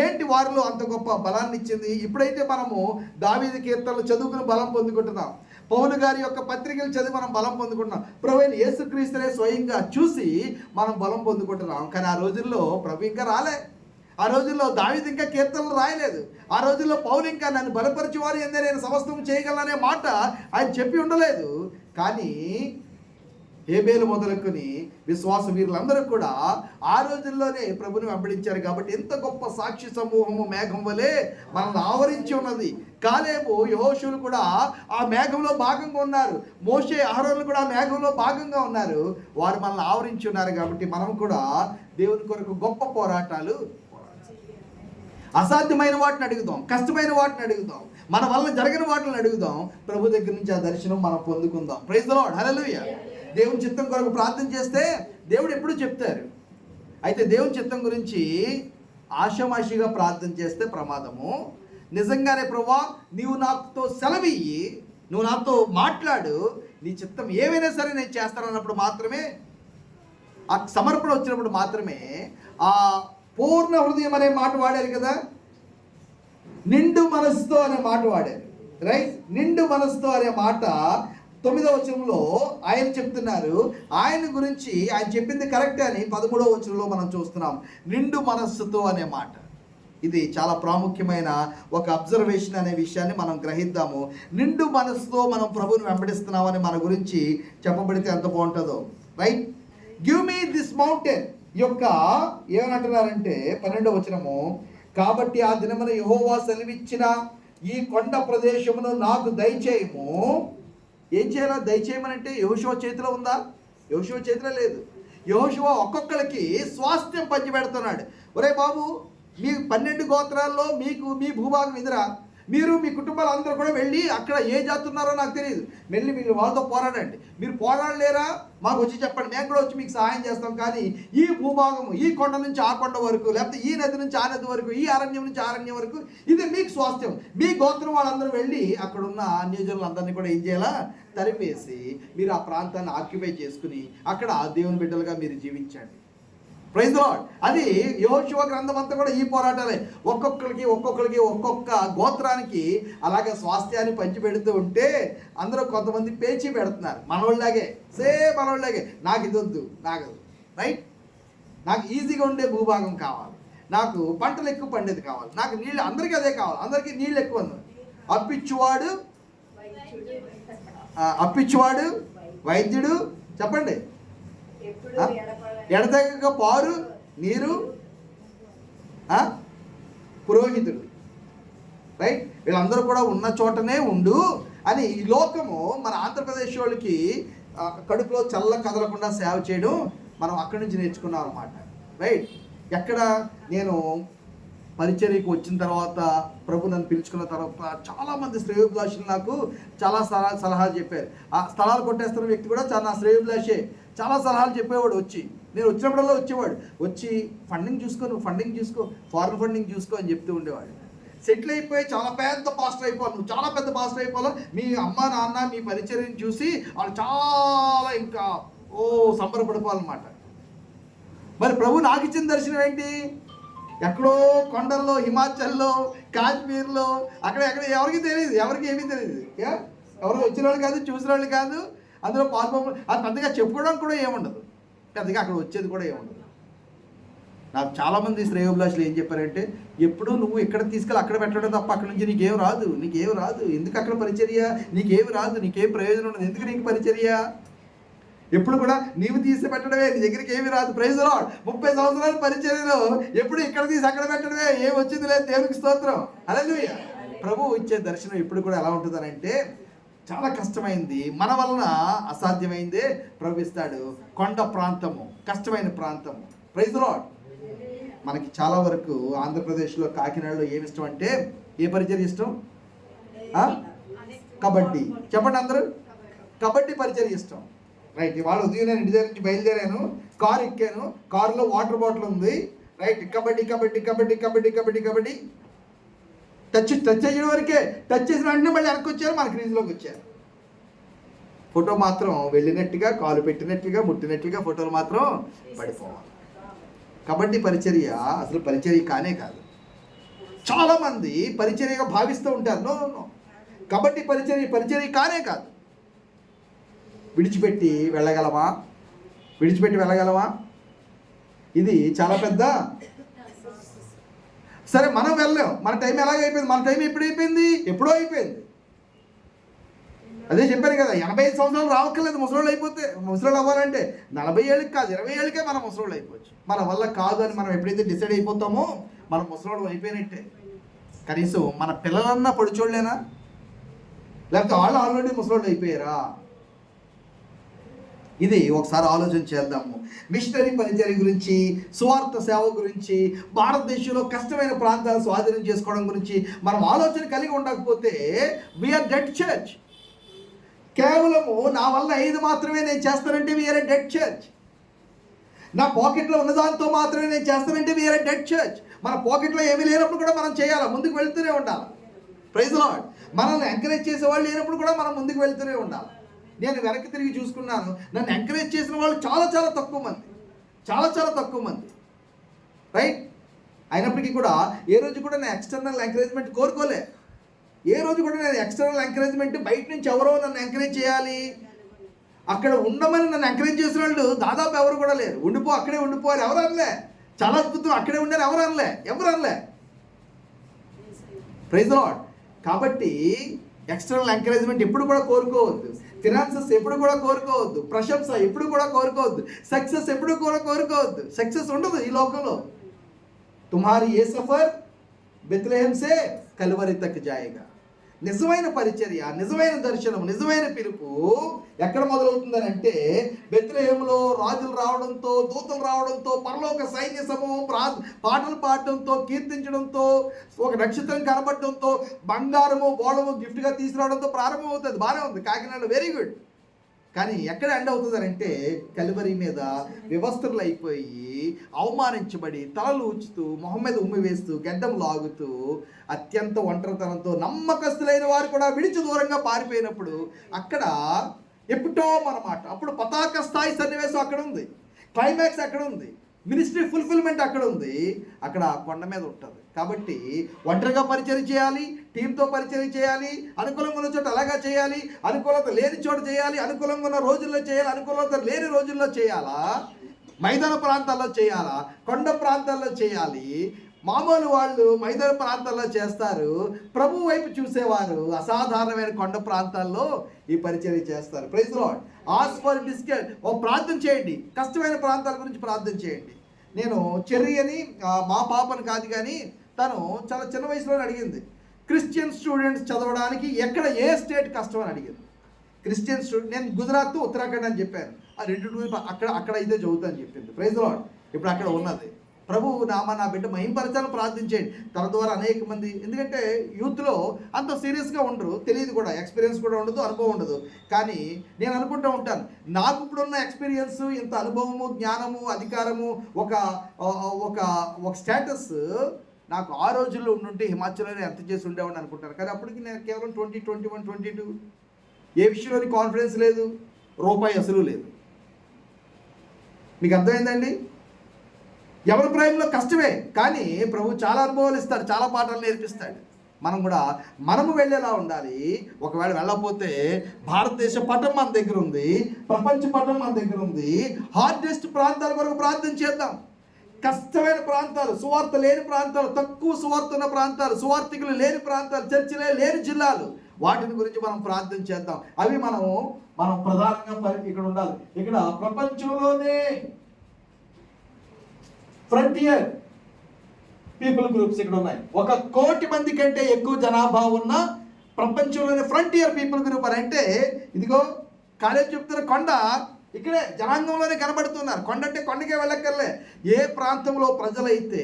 A: ఏంటి వారిలో అంత గొప్ప బలాన్ని ఇచ్చింది? ఇప్పుడైతే మనము దావీదు కీర్తనలు చదువుకుని బలం పొందుకుంటున్నాం, పౌలు గారి యొక్క పత్రికలు చదివి మనం బలం పొందుకుంటున్నాం, ప్రభువైన యేసుక్రీస్తునే స్వయంగా చూసి మనం బలం పొందుకుంటున్నాం. కానీ ఆ రోజుల్లో ప్రభు ఇంకా రాలే, ఆ రోజుల్లో దావీదు ఇంకా కీర్తనలు రాయలేదు, ఆ రోజుల్లో పౌలు ఇంకా నన్ను బలపరిచేవారు ఎందే నేను సమస్తం చేయగలననే మాట ఆయన చెప్పి ఉండలేదు. కానీ హేబేలు మొదలుకొని విశ్వాస వీరులందరూ కూడా ఆ రోజుల్లోనే ప్రభుని వెంబడించారు. కాబట్టి ఎంత గొప్ప సాక్షి సమూహము మేఘం వలె మనల్ని ఆవరించి ఉన్నది. కాలేబు యెహోషువలు కూడా ఆ మేఘంలో భాగంగా ఉన్నారు, మోషే అహరోనులు కూడా ఆ మేఘంలో భాగంగా ఉన్నారు. వారు మనల్ని ఆవరించి ఉన్నారు. కాబట్టి మనం కూడా దేవుని కొరకు గొప్ప పోరాటాలు, అసాధ్యమైన వాటిని అడుగుదాం, కష్టమైన వాటిని అడుగుదాం, మన వల్ల జరగని వాటిని అడుగుదాం. ప్రభు దగ్గర నుంచి ఆ దర్శనం మనం పొందుకుందాం. ప్రైజ్ ది లార్డ్, హల్లెలూయా. దేవుని చిత్తం కొరకు ప్రార్థన చేస్తే దేవుడు ఎప్పుడు చెప్తారు. అయితే దేవుని చిత్తం గురించి ఆషామాషిగా ప్రార్థన చేస్తే ప్రమాదము. నిజంగానే ప్రభువా నీవు నాతో సెలవియ్యి, నువ్వు నాతో మాట్లాడు, నీ చిత్తం ఏమైనా సరే నేను చేస్తానన్నప్పుడు మాత్రమే, ఆ సమర్పణ వచ్చినప్పుడు మాత్రమే, ఆ పూర్ణ హృదయం అనే మాట వాడారు కదా, నిండు మనసుతో అనే మాట వాడారు, రైట్? నిండు మనసుతో అనే మాట 9వ వచనంలో ఆయన చెప్తున్నారు. ఆయన గురించి ఆయన చెప్పింది కరెక్ట్ అని 13వ వచనంలో మనం చూస్తున్నాం, నిండు మనస్సుతో అనే మాట. ఇది చాలా ప్రాముఖ్యమైన ఒక అబ్జర్వేషన్ అనే విషయాన్ని మనం గ్రహిద్దాము. నిండు మనస్సుతో మనం ప్రభువుని వెంబడిస్తున్నామని మన గురించి చెప్పబడితే ఎంత బాగుంటుందో, right? Give me this mountain యొక్క ఏమనంటున్నారంటే 12వ వచనము, కాబట్టి ఆ దినమున యెహోవా సెలవిచ్చిన ఈ కొండ ప్రదేశమును నాకు దయచేయము. ఏం చేయాలా? దయచేయమనంటే యెహోషువ చేతిలో ఉందా? యెహోషువ చేతిలో లేదు. యెహోషువ ఒక్కొక్కరికి స్వాస్థ్యం పంచిపెడుతున్నాడు. ఒరే బాబు, మీ 12 గోత్రాల్లో మీకు మీ భూభాగం ఎదురా, మీరు మీ కుటుంబాలు అందరూ కూడా వెళ్ళి అక్కడ ఏ జాతి ఉన్నారో నాకు తెలియదు, వెళ్ళి మీరు వాళ్ళతో పోరాడండి. మీరు పోరాడలేరా మాకు వచ్చి చెప్పండి, మేము కూడా వచ్చి మీకు సహాయం చేస్తాం. కానీ ఈ భూభాగము, ఈ కొండ నుంచి ఆ కొండ వరకు, లేకపోతే ఈ నది నుంచి ఆ నది వరకు, ఈ అరణ్యం నుంచి ఆ అరణ్యం వరకు, ఇది మీకు స్వాస్థ్యం. మీ గోత్రం వాళ్ళందరూ వెళ్ళి అక్కడున్న అన్యజనులందరినీ కూడా ఏం చేయాలా? తరిమేసి మీరు ఆ ప్రాంతాన్ని ఆక్యుపై చేసుకుని అక్కడ దేవుని బిడ్డలుగా మీరు జీవించండి. Praise the Lord. అది యెహోషువ గ్రంథం అంతా కూడా ఈ పోరాటాలే. ఒక్కొక్కరికి ఒక్కొక్క గోత్రానికి అలాగే స్వాస్థ్యాన్ని పంచిపెడుతూ ఉంటే అందరూ కొంతమంది పేచీ పెడుతున్నారు, మనోళ్ళలాగే, సేమ్ మనోళ్ళలాగే. నాకు ఇది వద్దు, నాకు రైట్, నాకు ఈజీగా ఉండే భూభాగం కావాలి, నాకు పంటలు ఎక్కువ పండేది కావాలి, నాకు నీళ్ళు, అందరికీ అదే కావాలి, అందరికీ నీళ్ళు ఎక్కువ ఉంది. అప్పిచ్చువాడు వైద్యుడు, చెప్పండి, ఎడతెగక పారు నీరు పురోహితుడు, రైట్? వీళ్ళందరూ కూడా ఉన్న చోటనే ఉండు అని ఈ లోకము మన ఆంధ్రప్రదేశ్ వాళ్ళకి కడుపులో చల్ల కదలకుండా సేవ చేయడం మనం అక్కడి నుంచి నేర్చుకున్నాం అన్నమాట, రైట్? ఎక్కడ నేను పరిచర్యకు వచ్చిన తర్వాత, ప్రభు నన్ను పిలుచుకున్న తర్వాత చాలామంది శ్రేయోభిలాషులు నాకు చాలా సలహాలు చెప్పారు. ఆ స్థలాలు కొట్టేస్తున్న వ్యక్తి కూడా చాలా శ్రేయోభిలాషే, చాలా సలహాలు చెప్పేవాడు. వచ్చి నేను వచ్చినప్పుడల్లా వచ్చేవాడు, వచ్చి ఫండింగ్ చూసుకో, నువ్వు ఫండింగ్ చూసుకో, ఫారెన్ ఫండింగ్ చూసుకో అని చెప్తూ ఉండేవాడు. సెటిల్ అయిపోయి చాలా పెద్ద పాస్టర్ అయిపోవాలి, నువ్వు చాలా పెద్ద పాస్టర్ అయిపోవాలి, మీ అమ్మ నాన్న మీ పరిచర్యను చూసి వాళ్ళు చాలా ఇంకా సంబరపడిపోవాలన్నమాట. మరి ప్రభు నాకు ఇచ్చిన దర్శనం ఏంటి? ఎక్కడో కొండల్లో, హిమాచల్లో, కాశ్మీర్లో, అక్కడ ఎవరికి తెలియదు, ఎవరికి ఏమీ తెలియదు, ఎవరు వచ్చిన వాళ్ళు కాదు, చూసిన వాళ్ళు కాదు, అందులో పాల్గొన, అది పెద్దగా చెప్పుకోవడానికి కూడా ఏముండదు, పెద్దగా అక్కడ వచ్చేది కూడా ఏముండదు. నాకు చాలామంది శ్రేయోభిలాషులు ఏం చెప్పారంటే, ఎప్పుడూ నువ్వు ఇక్కడ తీసుకెళ్ళి అక్కడ పెట్టడం తప్ప అక్కడ నుంచి నీకేం రాదు, ఎందుకు అక్కడ పరిచర్య, నీకేమి రాదు, నీకేం ప్రయోజనం ఉండదు, ఎందుకు నీకు పరిచర్య? ఎప్పుడు కూడా నీవు తీసి పెట్టడమే, నీ దగ్గరికి ఏమి రాదు. Praise the lord. 30 సంవత్సరాల పరిచర్యలో ఎప్పుడు ఇక్కడ తీసి అక్కడ పెట్టడమే, ఏం వచ్చింది లేదు, దేవునికి స్తోత్రం, హల్లెలూయా. ప్రభు ఇచ్చే దర్శనం ఎప్పుడు కూడా ఎలా ఉంటుందనంటే, చాలా కష్టమైంది, మన వలన అసాధ్యమైందే ప్రవహిస్తాడు. కొండ ప్రాంతము, కష్టమైన ప్రాంతము. Praise the Lord. మనకి చాలా వరకు ఆంధ్రప్రదేశ్లో కాకినాడలో ఏమి ఇష్టం అంటే, ఏ పరిచర్య ఇష్టం? కబడ్డీ. చెప్పండి అందరూ. కబడ్డీ పరిచర్య ఇష్టం. రైట్. ఇవాళ ఉదయం నేను ఇంటి దగ్గర నుంచి బయలుదేరాను, కారు ఎక్కాను, కారులో వాటర్ బాటిల్ ఉంది. రైట్. కబడ్డీ కబడ్డీ కబడ్డీ కబడ్డీ కబడ్డీ కబడ్డీ. టచ్ అయ్యే వరకే, టచ్ చేసిన వెంటనే మళ్ళీ వెనక్కి వచ్చారు, మన క్రీజ్లోకి వచ్చారు. ఫోటో మాత్రం వెళ్ళినట్టుగా, కాలు పెట్టినట్టుగా, ముట్టినట్టుగా ఫోటోలు మాత్రం పడిపోవాలి. కబడ్డీ పరిచర్య అసలు పరిచర్య కానే కాదు. చాలామంది పరిచర్యగా భావిస్తూ ఉంటారు. నో, కబడ్డీ పరిచర్య కానే కాదు. విడిచిపెట్టి వెళ్ళగలమా? ఇది చాలా పెద్ద. సరే, మనం వెళ్ళాం, మన టైం ఎలాగైపోయింది? మన టైం ఎప్పుడో అయిపోయింది. అదే చెప్పాను కదా, 85 సంవత్సరాలు రావక్కర్లేదు ముసలోళ్ళు అవ్వాలంటే. 40 ఏళ్ళకి కాదు, 20 ఏళ్ళకే మనం ముసలోళ్ళు అయిపోవచ్చు. మన వల్ల కాదు అని మనం ఎప్పుడైతే డిసైడ్ అయిపోతామో మనం ముసలోళ్ళు అయిపోయినట్టే. కనీసం మన పిల్లలన్నా పడిచోళ్ళేనా? లేకపోతే వాళ్ళు ఆల్రెడీ ముసలోళ్ళు అయిపోయారా? ఇది ఒకసారి ఆలోచన చేద్దాము. మిషనరీ పరిచర్య గురించి, సువార్త సేవ గురించి, భారతదేశంలో కష్టమైన ప్రాంతాలు స్వాధీనం చేసుకోవడం గురించి మనం ఆలోచన కలిగి ఉండకపోతే వీఆర్ డెడ్ చర్చ్. కేవలము నా వల్ల 5 మాత్రమే నేను చేస్తానంటే వీఆర్ ఎ డెడ్ చర్చ్. నా పాకెట్లో ఉన్నదాంతో మాత్రమే నేను చేస్తానంటే వీఆర్ ఎ డెడ్ చర్చ్. మన పాకెట్లో ఏమీ లేనప్పుడు కూడా మనం చేయాలి, ముందుకు వెళ్తూనే ఉండాలి. Praise the Lord. మనల్ని ఎంకరేజ్ చేసే వాళ్ళు లేనప్పుడు కూడా మనం ముందుకు వెళ్తూనే ఉండాలి. నేను వెనక్కి తిరిగి చూసుకున్నాను, నన్ను ఎంకరేజ్ చేసిన వాళ్ళు చాలా తక్కువ మంది. రైట్. అయినప్పటికీ కూడా ఏ రోజు కూడా నేను ఎక్స్టర్నల్ ఎంకరేజ్మెంట్ కోరుకోలే. ఏ రోజు కూడా నేను ఎక్స్టర్నల్ ఎంకరేజ్మెంట్ బయట నుంచి ఎవరో నన్ను ఎంకరేజ్ చేయాలి, అక్కడ ఉండమని నన్ను ఎంకరేజ్ చేసిన వాళ్ళు దాదాపు ఎవరు కూడా లేరు. అక్కడే ఉండిపోవాలి ఎవరు అనలే. చాలా అద్భుతం, అక్కడే ఉండారు ఎవరు అనలే. Praise the Lord. కాబట్టి ఎక్స్టర్నల్ ఎంకరేజ్మెంట్ ఎప్పుడు కూడా కోరుకోవద్దు. ఫినాన్సెస్ ఎప్పుడు కూడా కోరుకోవద్దు. ప్రశంస ఎప్పుడు కూడా కోరుకోవద్దు. సక్సెస్ ఎప్పుడు కూడా కోరుకోవద్దు. సక్సెస్ ఉండదు ఈ లోకంలో. తుమ్హారీ ఏ సఫర్ బెత్లెహేం సే కల్వరి తక్ జాయేగా. నిజమైన పరిచర్య, నిజమైన దర్శనం, నిజమైన పిలుపు ఎక్కడ మొదలవుతుందని అంటే, బెత్లెహేములో రాజులు రావడంతో, దూతలు రావడంతో, పరలోక సైన్య సమూహం పాటలు పాడడంతో, కీర్తించడంతో, ఒక నక్షత్రం కనబడడంతో, బంగారము బోళము గిఫ్ట్గా తీసుకురావడంతో ప్రారంభమవుతుంది. బాగానే ఉంది కాకినాడలో, వెరీ గుడ్. కానీ ఎక్కడ ఎండ్ అవుతుందనంటే, కల్వరి మీద వివస్త్రులు అయిపోయి, అవమానించబడి, తలలు ఊచుతూ, మొహం మీద ఉమ్మి వేస్తూ, గడ్డం లాగుతూ, అత్యంత ఒంటరితనంతో నమ్మకస్తులైన వారు కూడా విడిచి దూరంగా పారిపోయినప్పుడు అక్కడ ఎప్పుటోమన్నమాట. అప్పుడు పతాక స్థాయి సన్నివేశం అక్కడ ఉంది, క్లైమాక్స్ అక్కడ ఉంది, మినిస్ట్రీ ఫుల్ఫిల్మెంట్ అక్కడ ఉంది. అక్కడ కొండ మీద ఉంటుంది. కాబట్టి ఒంటరిగా పరిచయం చేయాలి, టీంతో పరిచయం చేయాలి, అనుకూలంగా ఉన్న చోట అలాగా చేయాలి, అనుకూలత లేని చోట చేయాలి, అనుకూలంగా ఉన్న రోజుల్లో చేయాలి, అనుకూలత లేని రోజుల్లో చేయాలా, మైదాన ప్రాంతాల్లో చేయాలా, కొండ ప్రాంతాల్లో చేయాలి. మామూలు వాళ్ళు మైదాన ప్రాంతాల్లో చేస్తారు, ప్రభు వైపు చూసేవారు అసాధారణమైన కొండ ప్రాంతాల్లో ఈ పరిచర్య చేస్తారు. Praise the Lord. ఆస్ ఫర్ బిస్కెట్. ప్రార్థన చేయండి, కష్టమైన ప్రాంతాల గురించి ప్రార్థన చేయండి. నేను చెర్రీ అని మా పాపను కాదు కానీ తను చాలా చిన్న వయసులోనే అడిగింది, క్రిస్టియన్ స్టూడెంట్స్ చదవడానికి ఎక్కడ ఏ స్టేట్ కష్టం అని అడిగింది. క్రిస్టియన్ స్టూడెంట్, నేను గుజరాత్ ఉత్తరాఖండ్ అని చెప్పాను. ఆ రెండు అక్కడ అయితే చదువుతా అని చెప్పింది. Praise the Lord. ఇప్పుడు అక్కడ ఉన్నది. ప్రభువు నా బిడ్డ మహింపరచాలని ప్రార్థించేయండి. తన ద్వారా అనేక మంది, ఎందుకంటే యూత్లో అంత సీరియస్గా ఉండరు, తెలియదు కూడా, ఎక్స్పీరియన్స్ కూడా ఉండదు, అనుభవం ఉండదు. కానీ నేను అనుకుంటూ ఉంటాను, నాకు ఇప్పుడున్న ఎక్స్పీరియన్స్, ఇంత అనుభవము, జ్ఞానము, అధికారము, ఒక స్టేటస్ నాకు ఆ రోజుల్లో ఉండుంటే హిమాచల్లో ఎంత చేసి ఉండేవాడిని అనుకుంటాను. కానీ అప్పటికి నేను కేవలం 20, 21, 22, ఏ విషయంలోని కాన్ఫిడెన్స్ లేదు, రూపాయి అసలు లేదు. మీకు అర్థమైందండి? ఎవరి ప్రాయంలో కష్టమే, కానీ ప్రభు చాలా అనుభవాలు ఇస్తాడు, చాలా పాఠాలు నేర్పిస్తాడు. మనము వెళ్ళేలా ఉండాలి. ఒకవేళ వెళ్ళకపోతే భారతదేశ పటం మన దగ్గర ఉంది, ప్రపంచ పటం మన దగ్గర ఉంది. హార్డెస్ట్ ప్రాంతాల వరకు ప్రార్థన చేద్దాం. కష్టమైన ప్రాంతాలు, సువార్త లేని ప్రాంతాలు, తక్కువ సువార్త ఉన్న ప్రాంతాలు, సువార్థికులు లేని ప్రాంతాలు, చర్చిలే లేని జిల్లాలు, వాటిని గురించి మనం ప్రార్థన చేద్దాం. అవి మనం ప్రధానంగా ఇక్కడ ఉండాలి. ఇక్కడ ప్రపంచంలోనే ఫ్రంటియర్ పీపుల్ గ్రూప్స్ ఇక్కడ ఉన్నాయి. 1 కోటి మంది కంటే ఎక్కువ జనాభా ఉన్న ప్రపంచంలోని ఫ్రంటియర్ పీపుల్ గ్రూప్ అని అంటే ఇదిగో కాలేజ్ చెప్తున్న కొండ ఇక్కడే జనాంగంలోనే కనబడుతున్నారు. కొండ అంటే కొండకే వెళ్ళక్కర్లే. ఏ ప్రాంతంలో ప్రజలైతే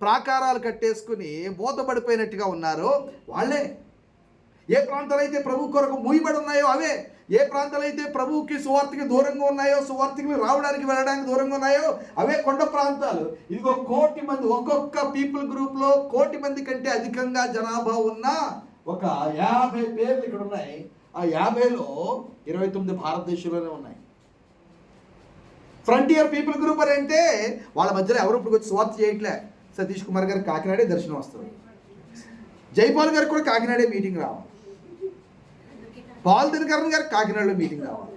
A: ప్రాకారాలు కట్టేసుకుని మూతపడిపోయినట్టుగా ఉన్నారో వాళ్ళే. ఏ ప్రాంతాలు అయితే ప్రభు కొరకు మూయబడి ఉన్నాయో అవే. ఏ ప్రాంతాలు అయితే ప్రభువుకి సువార్తకి దూరంగా ఉన్నాయో, సువార్తకి రావడానికి వెళ్ళడానికి దూరంగా ఉన్నాయో అవే కొండ ప్రాంతాలు. ఇదిగో 1 కోటి మంది, ఒక్కొక్క పీపుల్ గ్రూప్లో 1 కోటి మంది కంటే అధికంగా జనాభా ఉన్న ఒక 50 పేర్లు ఇక్కడ ఉన్నాయి. ఆ 50లో 29 భారతదేశంలోనే ఉన్నాయి. ఫ్రంటియర్ పీపుల్ గ్రూప్ అని అంటే వాళ్ళ మధ్యలో ఎవరు ఇప్పుడు వచ్చి సువార్త చేయట్లే. సతీష్ కుమార్ గారు కాకినాడే దర్శనం వస్తుంది. జైపాల్ గారికి కూడా కాకినాడే మీటింగ్ రావాలి. పాల్ దినకరణ్ గారికి కాకినాడలో మీటింగ్ రావాలి.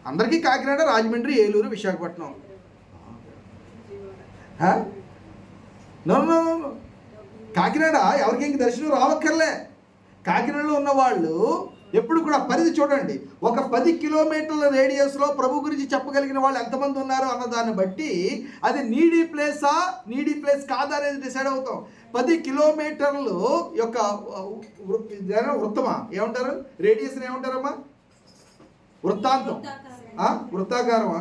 A: అందరికీ కాకినాడ, రాజమండ్రి, ఏలూరు, విశాఖపట్నం. కాకినాడ ఎవరికి ఇంక దర్శనం రావక్కర్లే. కాకినాడలో ఉన్న వాళ్ళు ఎప్పుడు కూడా పరిధి చూడండి. ఒక 10 కిలోమీటర్ల రేడియస్లో ప్రభు గురించి చెప్పగలిగిన వాళ్ళు ఎంతమంది ఉన్నారు అన్న దాన్ని బట్టి అది నీడీ ప్లేస్ కాదా అనేది డిసైడ్ అవుతాం. 10 కిలోమీటర్లు యొక్క వృత్తమా ఏమంటారు, రేడియస్ని ఏమంటారమ్మా? వృత్తాంతం, వృత్తాకారమా,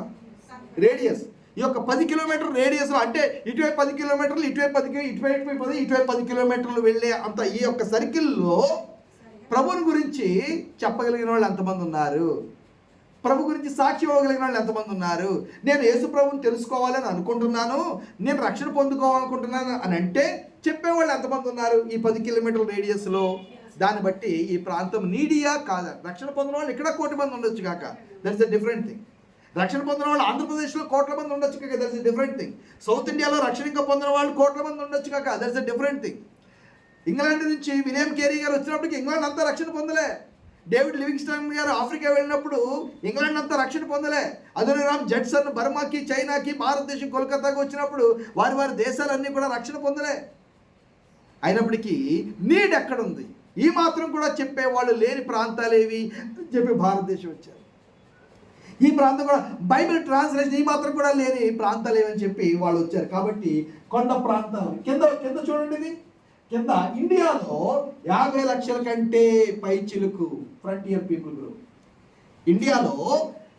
A: రేడియస్. ఈ యొక్క 10 కిలోమీటర్ రేడియస్లో అంటే ఇటువైపు 10 కిలోమీటర్లు, ఇటువైపు 10 కిలోమీటర్లు వెళ్ళే అంత ఈ యొక్క సర్కిల్లో ప్రభుని గురించి చెప్పగలిగిన వాళ్ళు ఎంతమంది ఉన్నారు? ప్రభు గురించి సాక్షి ఇవ్వగలిగిన వాళ్ళు ఎంతమంది ఉన్నారు? నేను యేసు ప్రభుని తెలుసుకోవాలని అనుకుంటున్నాను, నేను రక్షణ పొందుకోవాలనుకుంటున్నాను అని అంటే చెప్పేవాళ్ళు ఎంతమంది ఉన్నారు ఈ 10 కిలోమీటర్ల రేడియస్లో? దాన్ని బట్టి ఈ ప్రాంతం నీడియా కాదా? రక్షణ పొందిన వాళ్ళు ఇక్కడ 1 కోటి మంది ఉండొచ్చు కాక, దట్స్ ఎ డిఫరెంట్ థింగ్. రక్షణ పొందిన వాళ్ళు ఆంధ్రప్రదేశ్లో 1 కోట్ల మంది ఉండొచ్చు కాక, that's a different thing. South ఇండియాలో రక్షణ ఇంకా పొందిన వాళ్ళు 1 కోట్ల మంది ఉండొచ్చు కాక, that's a different thing. England నుంచి విలియం కేరీ గారు వచ్చినప్పటికి ఇంగ్లాండ్ అంతా రక్షణ పొందలే. డేవిడ్ లివింగ్స్టన్ గారు ఆఫ్రికా వెళ్ళినప్పుడు ఇంగ్లాండ్ అంతా రక్షణ పొందలే. అదోనిరామ్ జడ్సన్ బర్మాకి, చైనాకి, భారతదేశం కోల్కతాకి వచ్చినప్పుడు వారి దేశాలన్నీ కూడా రక్షణ పొందలే. అయినప్పటికీ నీడ్ ఎక్కడుంది? ఈ మాత్రం కూడా చెప్పేవాళ్ళు లేని ప్రాంతాలేవి అని చెప్పి భారతదేశం వచ్చారు. ఈ ప్రాంతం కూడా బైబిల్ ట్రాన్స్లేషన్ ఈ మాత్రం కూడా లేని ప్రాంతాలు ఏమని చెప్పి వాళ్ళు వచ్చారు. కాబట్టి కొండ ప్రాంతాలు కింద చూడండి. ఇది కింద ఇండియాలో 50 లక్షల కంటే పైచిలుకు ఫ్రంటియర్ పీపుల్ గ్రూప్. ఇండియాలో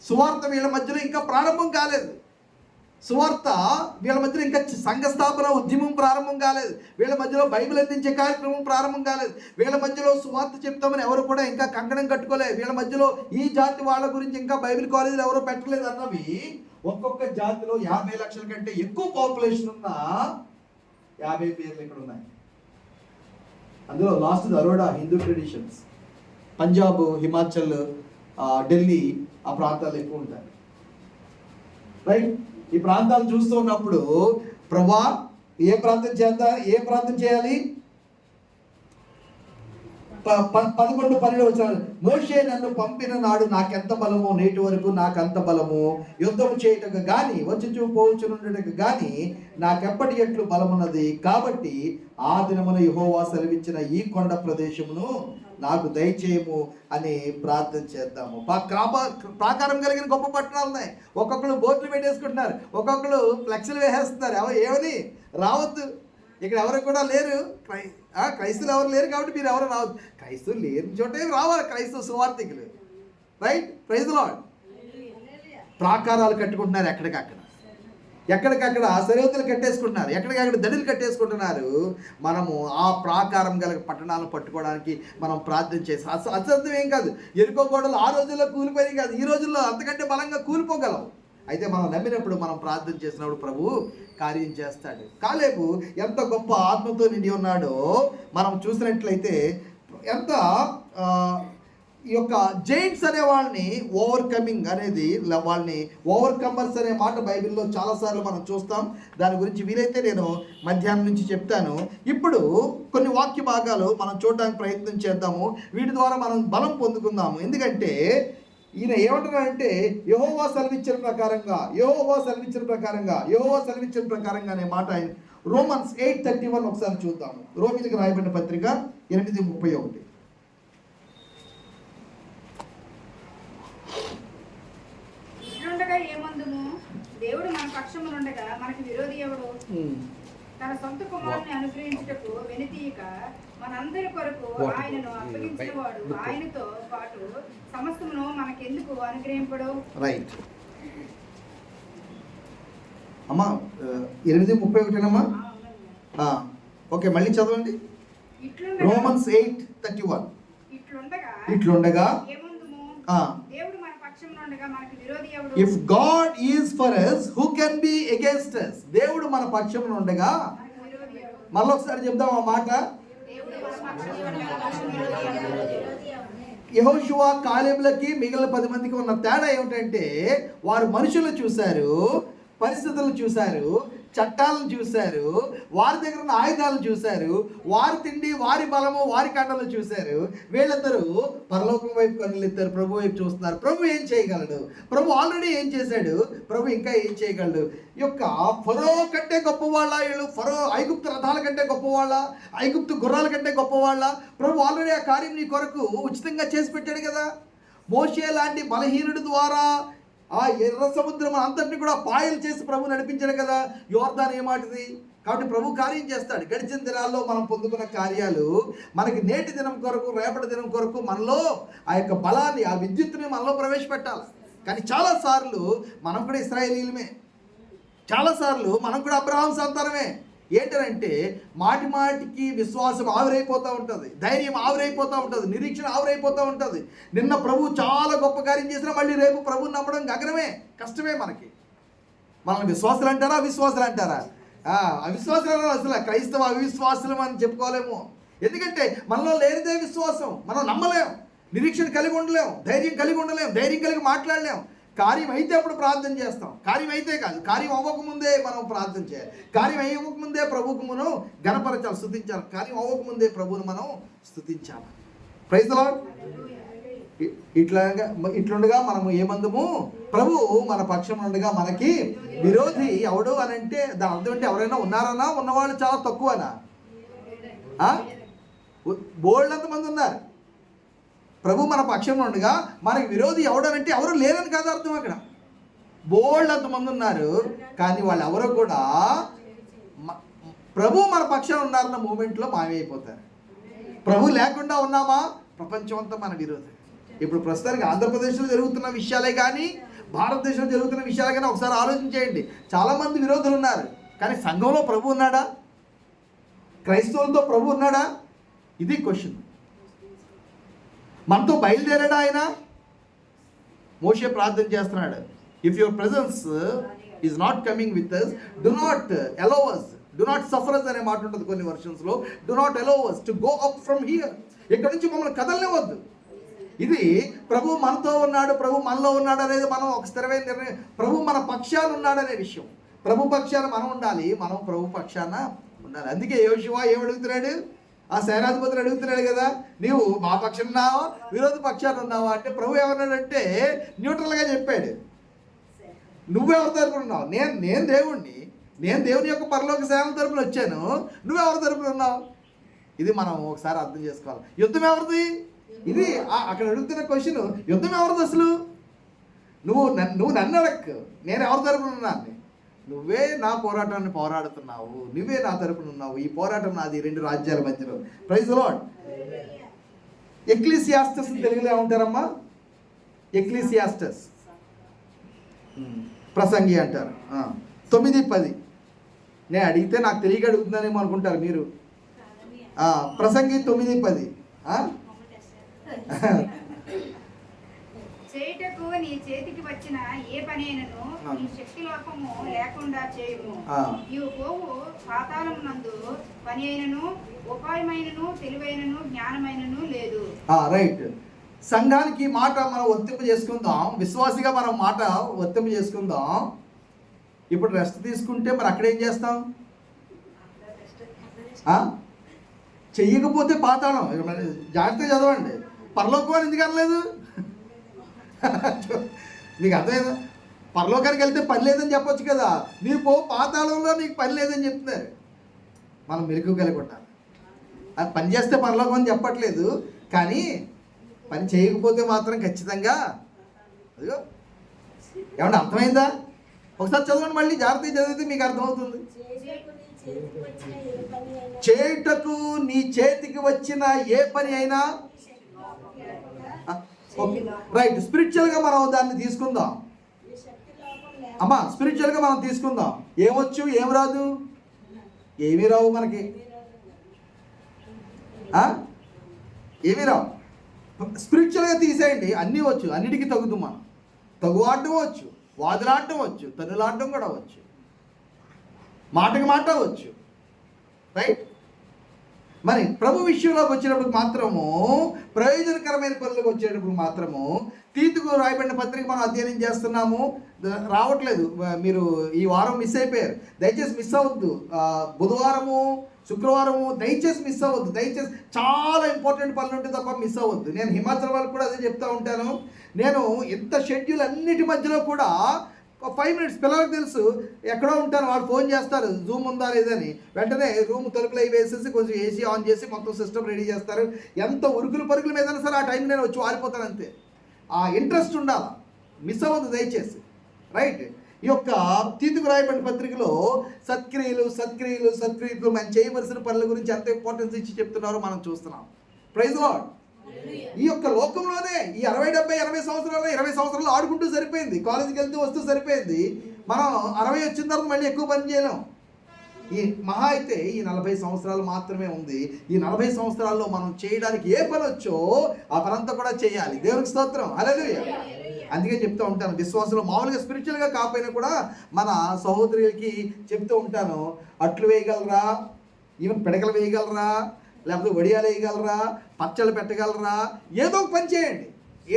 A: సువార్త వీళ్ళ మధ్యలో ఇంకా ప్రారంభం కాలేదు. సువార్త వీళ్ళ మధ్యలో ఇంకా సంఘ స్థాపన ఉద్యమం ప్రారంభం కాలేదు. వీళ్ళ మధ్యలో బైబిల్ అందించే కార్యక్రమం ప్రారంభం కాలేదు. వీళ్ళ మధ్యలో సువార్త చెప్తామని ఎవరు కూడా ఇంకా కంకణం కట్టుకోలేదు. వీళ్ళ మధ్యలో ఈ జాతి వాళ్ళ గురించి ఇంకా బైబిల్ కాలేజీలు ఎవరో పెట్టలేదు అన్నవి ఒక్కొక్క జాతిలో 50 లక్షల కంటే ఎక్కువ పాపులేషన్ ఉన్న 50 పేర్లు ఇక్కడ ఉన్నాయి. అందులో లాస్ట్ అరోడా హిందూ ట్రెడిషన్స్, పంజాబ్, హిమాచల్, ఢిల్లీ ఆ ప్రాంతాలు ఎక్కువ ఉంటాయి. రైట్? ఈ ప్రాంతాలు చూస్తూ ఉన్నప్పుడు ప్రభా ఏ ప్రాంతం చేయాలి? 11-12 వచ్చారు. మోషే నన్ను పంపిన నాడు నాకెంత బలము, నేటి వరకు నాకంత బలము, యుద్ధము చేయటకు గాని వచ్చుచూ పోవచ్చునుండటకు గాని నాకెప్పటి ఎట్లు బలమున్నది. కాబట్టి ఆ దినమున యెహోవా సెలవిచ్చిన ఈ కొండ ప్రదేశమును నాకు దయచేయము అని ప్రార్థన చేద్దాము. ప్రాకారం కలిగిన గొప్ప పట్టణాలు ఉన్నాయి. ఒక్కొక్కరు బోర్డులు పెట్టేసుకుంటున్నారు, ఒక్కొక్కరు ఫ్లెక్స్లు వేసేస్తున్నారు. ఏమని రావద్దు, ఇక్కడ ఎవరు కూడా లేరు, క్రైస్తవులు ఎవరు లేరు కాబట్టి మీరు ఎవరు రావద్దు. క్రైస్తవులు లేని చోటే రావాలి క్రైస్తవ సువార్థికులు. రైట్? Praise the Lord. ప్రాకారాలు కట్టుకుంటున్నారు, ఎక్కడికక్కడ సరిహద్దులు కట్టేసుకుంటున్నారు, ఎక్కడికక్కడ దడులు కట్టేసుకుంటున్నారు. మనము ఆ ప్రాకారం గల పట్టణాలను పట్టుకోవడానికి మనం ప్రార్థన చేసి అసాధ్యం ఏం కాదు. ఎరుకో గోడలు ఆ రోజుల్లో కూలిపోయి కాదు, ఈ రోజుల్లో అంతకంటే బలంగా కూలిపోగలం. అయితే మనం నమ్మినప్పుడు, మనం ప్రార్థన చేసినప్పుడు ప్రభు కార్యం చేస్తాడు. కాలేబు ఎంత గొప్ప ఆత్మతో నిండి ఉన్నాడో మనం చూసినట్లయితే ఎంత ఈ యొక్క జైంట్స్ అనే వాళ్ళని ఓవర్కమింగ్ అనేది, వాళ్ళని ఓవర్కమర్స్ అనే మాట బైబిల్లో చాలాసార్లు మనం చూస్తాం. దాని గురించి వీలైతే నేను మధ్యాహ్నం నుంచి చెప్తాను. ఇప్పుడు కొన్ని వాక్య భాగాలు మనం చూడడానికి ప్రయత్నం చేద్దాము. వీటి ద్వారా మనం బలం పొందుకుందాము. ఎందుకంటే ఈయన ఏమంటున్నాడంటే యెహోవా సెలవిచ్చిన ప్రకారంగా అనే మాట ఆయన రోమన్స్ 8:31 ఒకసారి చూద్దాము. రోమిలకు రాయబడిన పత్రిక 8:31.
B: ఏమందుము దేవుడు మన పక్షమునుండగా మనకి విరోధి ఎవడు? తన సొంత కుమారుని అనుగ్రహించుటకు వెనుతీయక మనందరి కొరకు ఆయనను అప్పగించిన వాడు ఆయనతో పాటు సమస్తమును మనకెందుకు అనుగ్రహింపడు?
A: రైట్ అమ్మా, 8:31 ఓకే, మళ్ళీ చదవండి. రోమన్స్ 8:31. ఇట్లుండగా
B: దేవుడు మన పక్షంలో ఉండగా మనకి విరోధి ఎవడు?
A: If God is for us, who can be against us? దేవుడు మన పక్షంలో ఉండగా, మళ్ళీ ఒకసారి చెప్దాం ఆ మాట. యెహోషువ కాలేబులకి మిగిలిన 10 మందికి ఉన్న తేడా ఏమిటంటే, వారు మనుషులు చూశారు, పరిస్థితులను చూశారు, చట్టాలను చూశారు, వారి దగ్గర ఉన్న ఆయుధాలను చూశారు, వారి తిండి, వారి బలము, వారి కండలు చూశారు. వీళ్ళిద్దరూ పరలోకం వైపు కన్నులెత్తారు, ప్రభు వైపు చూస్తున్నారు. ప్రభు ఏం చేయగలడు? ప్రభు ఆల్రెడీ ఏం చేశాడు? ప్రభు ఇంకా ఏం చేయగలడు? యొక్క ఫరో కంటే గొప్పవాళ్ళ వీళ్ళు? ఫరో ఐగుప్తు రథాల కంటే గొప్పవాళ్ళ? ఐగుప్తు గుర్రాల కంటే గొప్పవాళ్ళ? ప్రభు ఆల్రెడీ ఆ కార్యం నీ కొరకు ఉచితంగా చేసి పెట్టాడు కదా. మోషే లాంటి బలహీనుడి ద్వారా ఆ ఎర్ర సముద్రం అంతటిని కూడా పాయలు చేసి ప్రభు నడిపించాడు కదా. యోర్దాన్ ఏమాటిది? కాబట్టి ప్రభు కార్యం చేస్తాడు. గడిచిన దినాల్లో మనం పొందుకున్న కార్యాలు మనకి నేటి దినం కొరకు, రేపటి దినం కొరకు మనలో ఆ యొక్క బలాన్ని, ఆ విద్యుత్తుని మనలో ప్రవేశపెట్టాలి. కానీ చాలాసార్లు మనం కూడా ఇశ్రాయేలీలమే, చాలాసార్లు మనం కూడా అబ్రహాం సంతానమే. ఏంటంటే మాటి మాటికి విశ్వాసం ఆవిరైపోతూ ఉంటుంది, ధైర్యం ఆవిరైపోతూ ఉంటుంది, నిరీక్షణ ఆవిరైపోతూ ఉంటుంది. నిన్న ప్రభు చాలా గొప్ప కార్యం చేసినా మళ్ళీ రేపు ప్రభుని నమ్మడం గగనమే, కష్టమే. మనల్ని విశ్వాసులు అంటారా, అవిశ్వాసులు అంటారా? అవిశ్వాసులు అసలు క్రైస్తవ అవిశ్వాసులం అని చెప్పుకోలేము. ఎందుకంటే మనలో లేనిదే విశ్వాసం. మనం నమ్మలేం, నిరీక్షణ కలిగి ఉండలేం, ధైర్యం కలిగి ఉండలేం, ధైర్యం కలిగి మాట్లాడలేం. కార్యం అయితే అప్పుడు ప్రార్థన చేస్తాం, కార్యం అయితే కాదు, కార్యం అవ్వకముందే మనం ప్రార్థన చేయాలి. కార్యం అవ్వకముందే ప్రభువుకు మనం గణపరచాలి, స్తుతించాలి. కార్యం అవ్వకముందే ప్రభువును మనం స్తుతించాలి. Praise the Lord. ఇట్లుండగా మనము ఏమందుము? ప్రభు మన పక్షం ఉండగా మనకి విరోధి ఎవడు అని అంటే దాని అర్థం అంటే ఎవరైనా ఉన్నారన్నా, ఉన్నవాళ్ళు చాలా తక్కువనా? బోల్డ్ మంది ఉన్నారు. ప్రభు మన పక్షంలో ఉండగా మనకి విరోధి ఎవడనంటే ఎవరు లేరని కాదు అర్థం. అక్కడ బోల్డ్ అంతమంది ఉన్నారు, కానీ వాళ్ళు ఎవరో కూడా ప్రభు మన పక్షంలో ఉన్నారన్న మూమెంట్లో మాయమైపోతారు. ప్రభు లేకుండా ఉన్నామా, ప్రపంచం అంతా మన విరోధి. ఇప్పుడు ప్రస్తుతానికి ఆంధ్రప్రదేశ్లో జరుగుతున్న విషయాలే కానీ, భారతదేశంలో జరుగుతున్న విషయాలే కానీ ఒకసారి ఆలోచించేయండి. చాలామంది విరోధులు ఉన్నారు, కానీ సంఘంలో ప్రభు ఉన్నాడా? క్రైస్తవులతో ప్రభు ఉన్నాడా? ఇది క్వశ్చన్. మనతో బయలుదేరాడా ఆయన? మోషే ప్రార్థన చేస్తున్నాడు, if your presence is not coming with us, do not allow us, do not suffer us అనే మాట ఉంటుంది కొన్ని వర్షన్స్లో. Do not allow us to go up from here. ఇక్కడ నుంచి మమ్మల్ని కదలనివ్వద్దు. ఇది ప్రభు మనతో ఉన్నాడు, ప్రభు మనలో ఉన్నాడు అనేది మనం ఒక స్థిరమైన నిర్ణయం. ప్రభు మన పక్షాన ఉన్నాడనే విషయం. ప్రభు పక్షాన మనం ఉండాలి, మనం ప్రభు పక్షాన ఉండాలి. అందుకే యెహోషువ ఏమడుగుతున్నాడు? ఆ సేనాధిపతిని అడుగుతున్నాడు కదా, నీవు మా పక్షం ఉన్నావా, విరోధ పక్షాన్ని ఉన్నావా అంటే ప్రభు ఏమన్నాడంటే న్యూట్రల్గా చెప్పాడు. నువ్వెవరి తరపున ఉన్నావు? నేను దేవుణ్ణి, నేను దేవుని యొక్క పరలోక సేవల తరపున వచ్చాను, నువ్వెవరి తరపున ఉన్నావు? ఇది మనం ఒకసారి అర్థం చేసుకోవాలి. యుద్ధం ఎవరిది? ఇది అక్కడ అడుగుతున్న క్వశ్చన్, యుద్ధం ఎవరిది అసలు? నువ్వు నన్ను అడక్కు, నేను ఎవరి తరపున ఉన్నాను? నువ్వే నా పోరాటాన్ని పోరాడుతున్నావు, నువ్వే నా తరపున ఉన్నావు. ఈ పోరాటం నాది, 2 రాజ్యాల మధ్యలో. Praise the lord. ఎక్లీసియాస్టస్ తెలుగులో ఏమంటారమ్మా? ఎక్లీసియాస్టస్, ప్రసంగి అంటారు. 9:10. నేను అడిగితే నాకు తెలియక అడుగుతున్నానేమో అనుకుంటారు మీరు. ప్రసంగి 9:10.
B: చేయుటకు నీ చేతికి వచ్చిన ఏ పనైనను నీ శక్తి లోపము లేకుండా చేయము. నీవు పోవు పాతాళమునందు పని అయినను, ఉపాయమైనను, తెలివైనను, జ్ఞానమైనను లేదు.
A: రైట్. సంఘానికి మాట మనం వర్తింపు చేసుకుందాం, విశ్వాసిగా మనం మాట వర్తింపు చేసుకుందాం. ఇప్పుడు రెస్ట్ తీసుకుంటే మరి అక్కడ ఏం చేస్తాం? చెయ్యకపోతే పాతాళం. జాగ్రత్తగా చదవండి. పరలోకం అని ఎందుకు అనలేదు? నీకు అర్థమైందా? పరలోకానికి వెళ్తే పని లేదని చెప్పొచ్చు కదా. నీవు పో పాతాళంలో నీకు పని లేదని చెప్తున్నారు. మనం మెలకు కలిగి ఉండాలి. అది పని చేస్తే పరలోకం అని చెప్పట్లేదు, కానీ పని చేయకపోతే మాత్రం ఖచ్చితంగా అదిగో. ఏమన్నా అర్థమైందా? ఒకసారి చదవండి, మళ్ళీ జాగ్రత్తగా చదివితే మీకు అర్థమవుతుంది. చేయుటకు నీ చేతికి వచ్చిన ఏ పని అయినా. రైట్, స్పిరిచువల్ గా మనం దాన్ని తీసుకుందాం అమ్మా. స్పిరిచువల్ గా మనం తీసుకుందాం. ఏమొచ్చు ఏం రాదు? ఏమీ రావు మనకి, ఏమీ రావు. స్పిరిచువల్గా తీసేయండి, అన్నీ వచ్చు, అన్నిటికీ తగ్గుతూ మనం. తగువాడటం వచ్చు, వాదులాడటం వచ్చు, తనులాడటం కూడా వచ్చు, మాటకి మాట వచ్చు. రైట్. మరి ప్రభు విషయంలోకి వచ్చినప్పుడు మాత్రము, ప్రయోజనకరమైన పనులకు వచ్చేటప్పుడు మాత్రము, తీతుకు రాయబడిన పత్రిక మనం అధ్యయనం చేస్తున్నాము. రావట్లేదు, మీరు ఈ వారం మిస్ అయిపోయారు. దయచేసి మిస్ అవ్వద్దు. బుధవారము శుక్రవారము దయచేసి మిస్ అవ్వద్దు. దయచేసి చాలా ఇంపార్టెంట్ పనులు ఉంటే తప్ప మిస్ అవ్వద్దు. నేను హిమాచల్ వాళ్ళకి కూడా అదే చెప్తూ ఉంటాను. నేను ఇంత షెడ్యూల్ అన్నిటి మధ్యలో కూడా 5 మినిట్స్, పిల్లలకు తెలుసు ఎక్కడో ఉంటాను, వాళ్ళు ఫోన్ చేస్తారు జూమ్ ఉందా లేదని, వెంటనే రూమ్ తలుపులు అవి వేసేసి కొంచెం ఏసీ ఆన్ చేసి మొత్తం సిస్టమ్ రెడీ చేస్తారు. ఎంత ఉరుకులు పరుగుల మీదైనా సరే ఆ టైం నేను వచ్చి వారిపోతాను అంతే. ఆ ఇంట్రెస్ట్ ఉండాలి, మిస్ అవ్వద్దు దయచేసి. రైట్. ఈ యొక్క తీతుకు రాయబడిన పత్రికలో సత్క్రియలు మనం చేయవలసిన పనుల గురించి ఎంత ఇంపార్టెన్స్ ఇచ్చి చెప్తున్నారో మనం చూస్తున్నాం. Praise Lord. ఈ యొక్క లోకంలోనే ఈ 60, 70, 80 సంవత్సరాలు 20 సంవత్సరాలు ఆడుకుంటూ సరిపోయింది, కాలేజీకి వెళ్తూ వస్తూ సరిపోయింది. మనం 60 వచ్చిన తర్వాత మళ్ళీ ఎక్కువ పని చేయలేం. ఈ మహా అయితే ఈ 40 సంవత్సరాలు మాత్రమే ఉంది. ఈ 40 సంవత్సరాల్లో మనం చేయడానికి ఏ పని వచ్చో ఆ పనంతా కూడా చేయాలి. దేవునికి స్తోత్రం, హల్లెలూయా. అందుకే చెప్తూ ఉంటాను, విశ్వాసంలో మామూలుగా స్పిరిచువల్గా కాకపోయినా కూడా మన సహోదరులకి చెప్తూ ఉంటాను, అట్లు వేయగలరా, ఈవెన్ పిడకలు వేయగలరా, లేకపోతే వడియాలు వేయగలరా, పచ్చళ్ళు పెట్టగలరా, ఏదో ఒక పని చేయండి,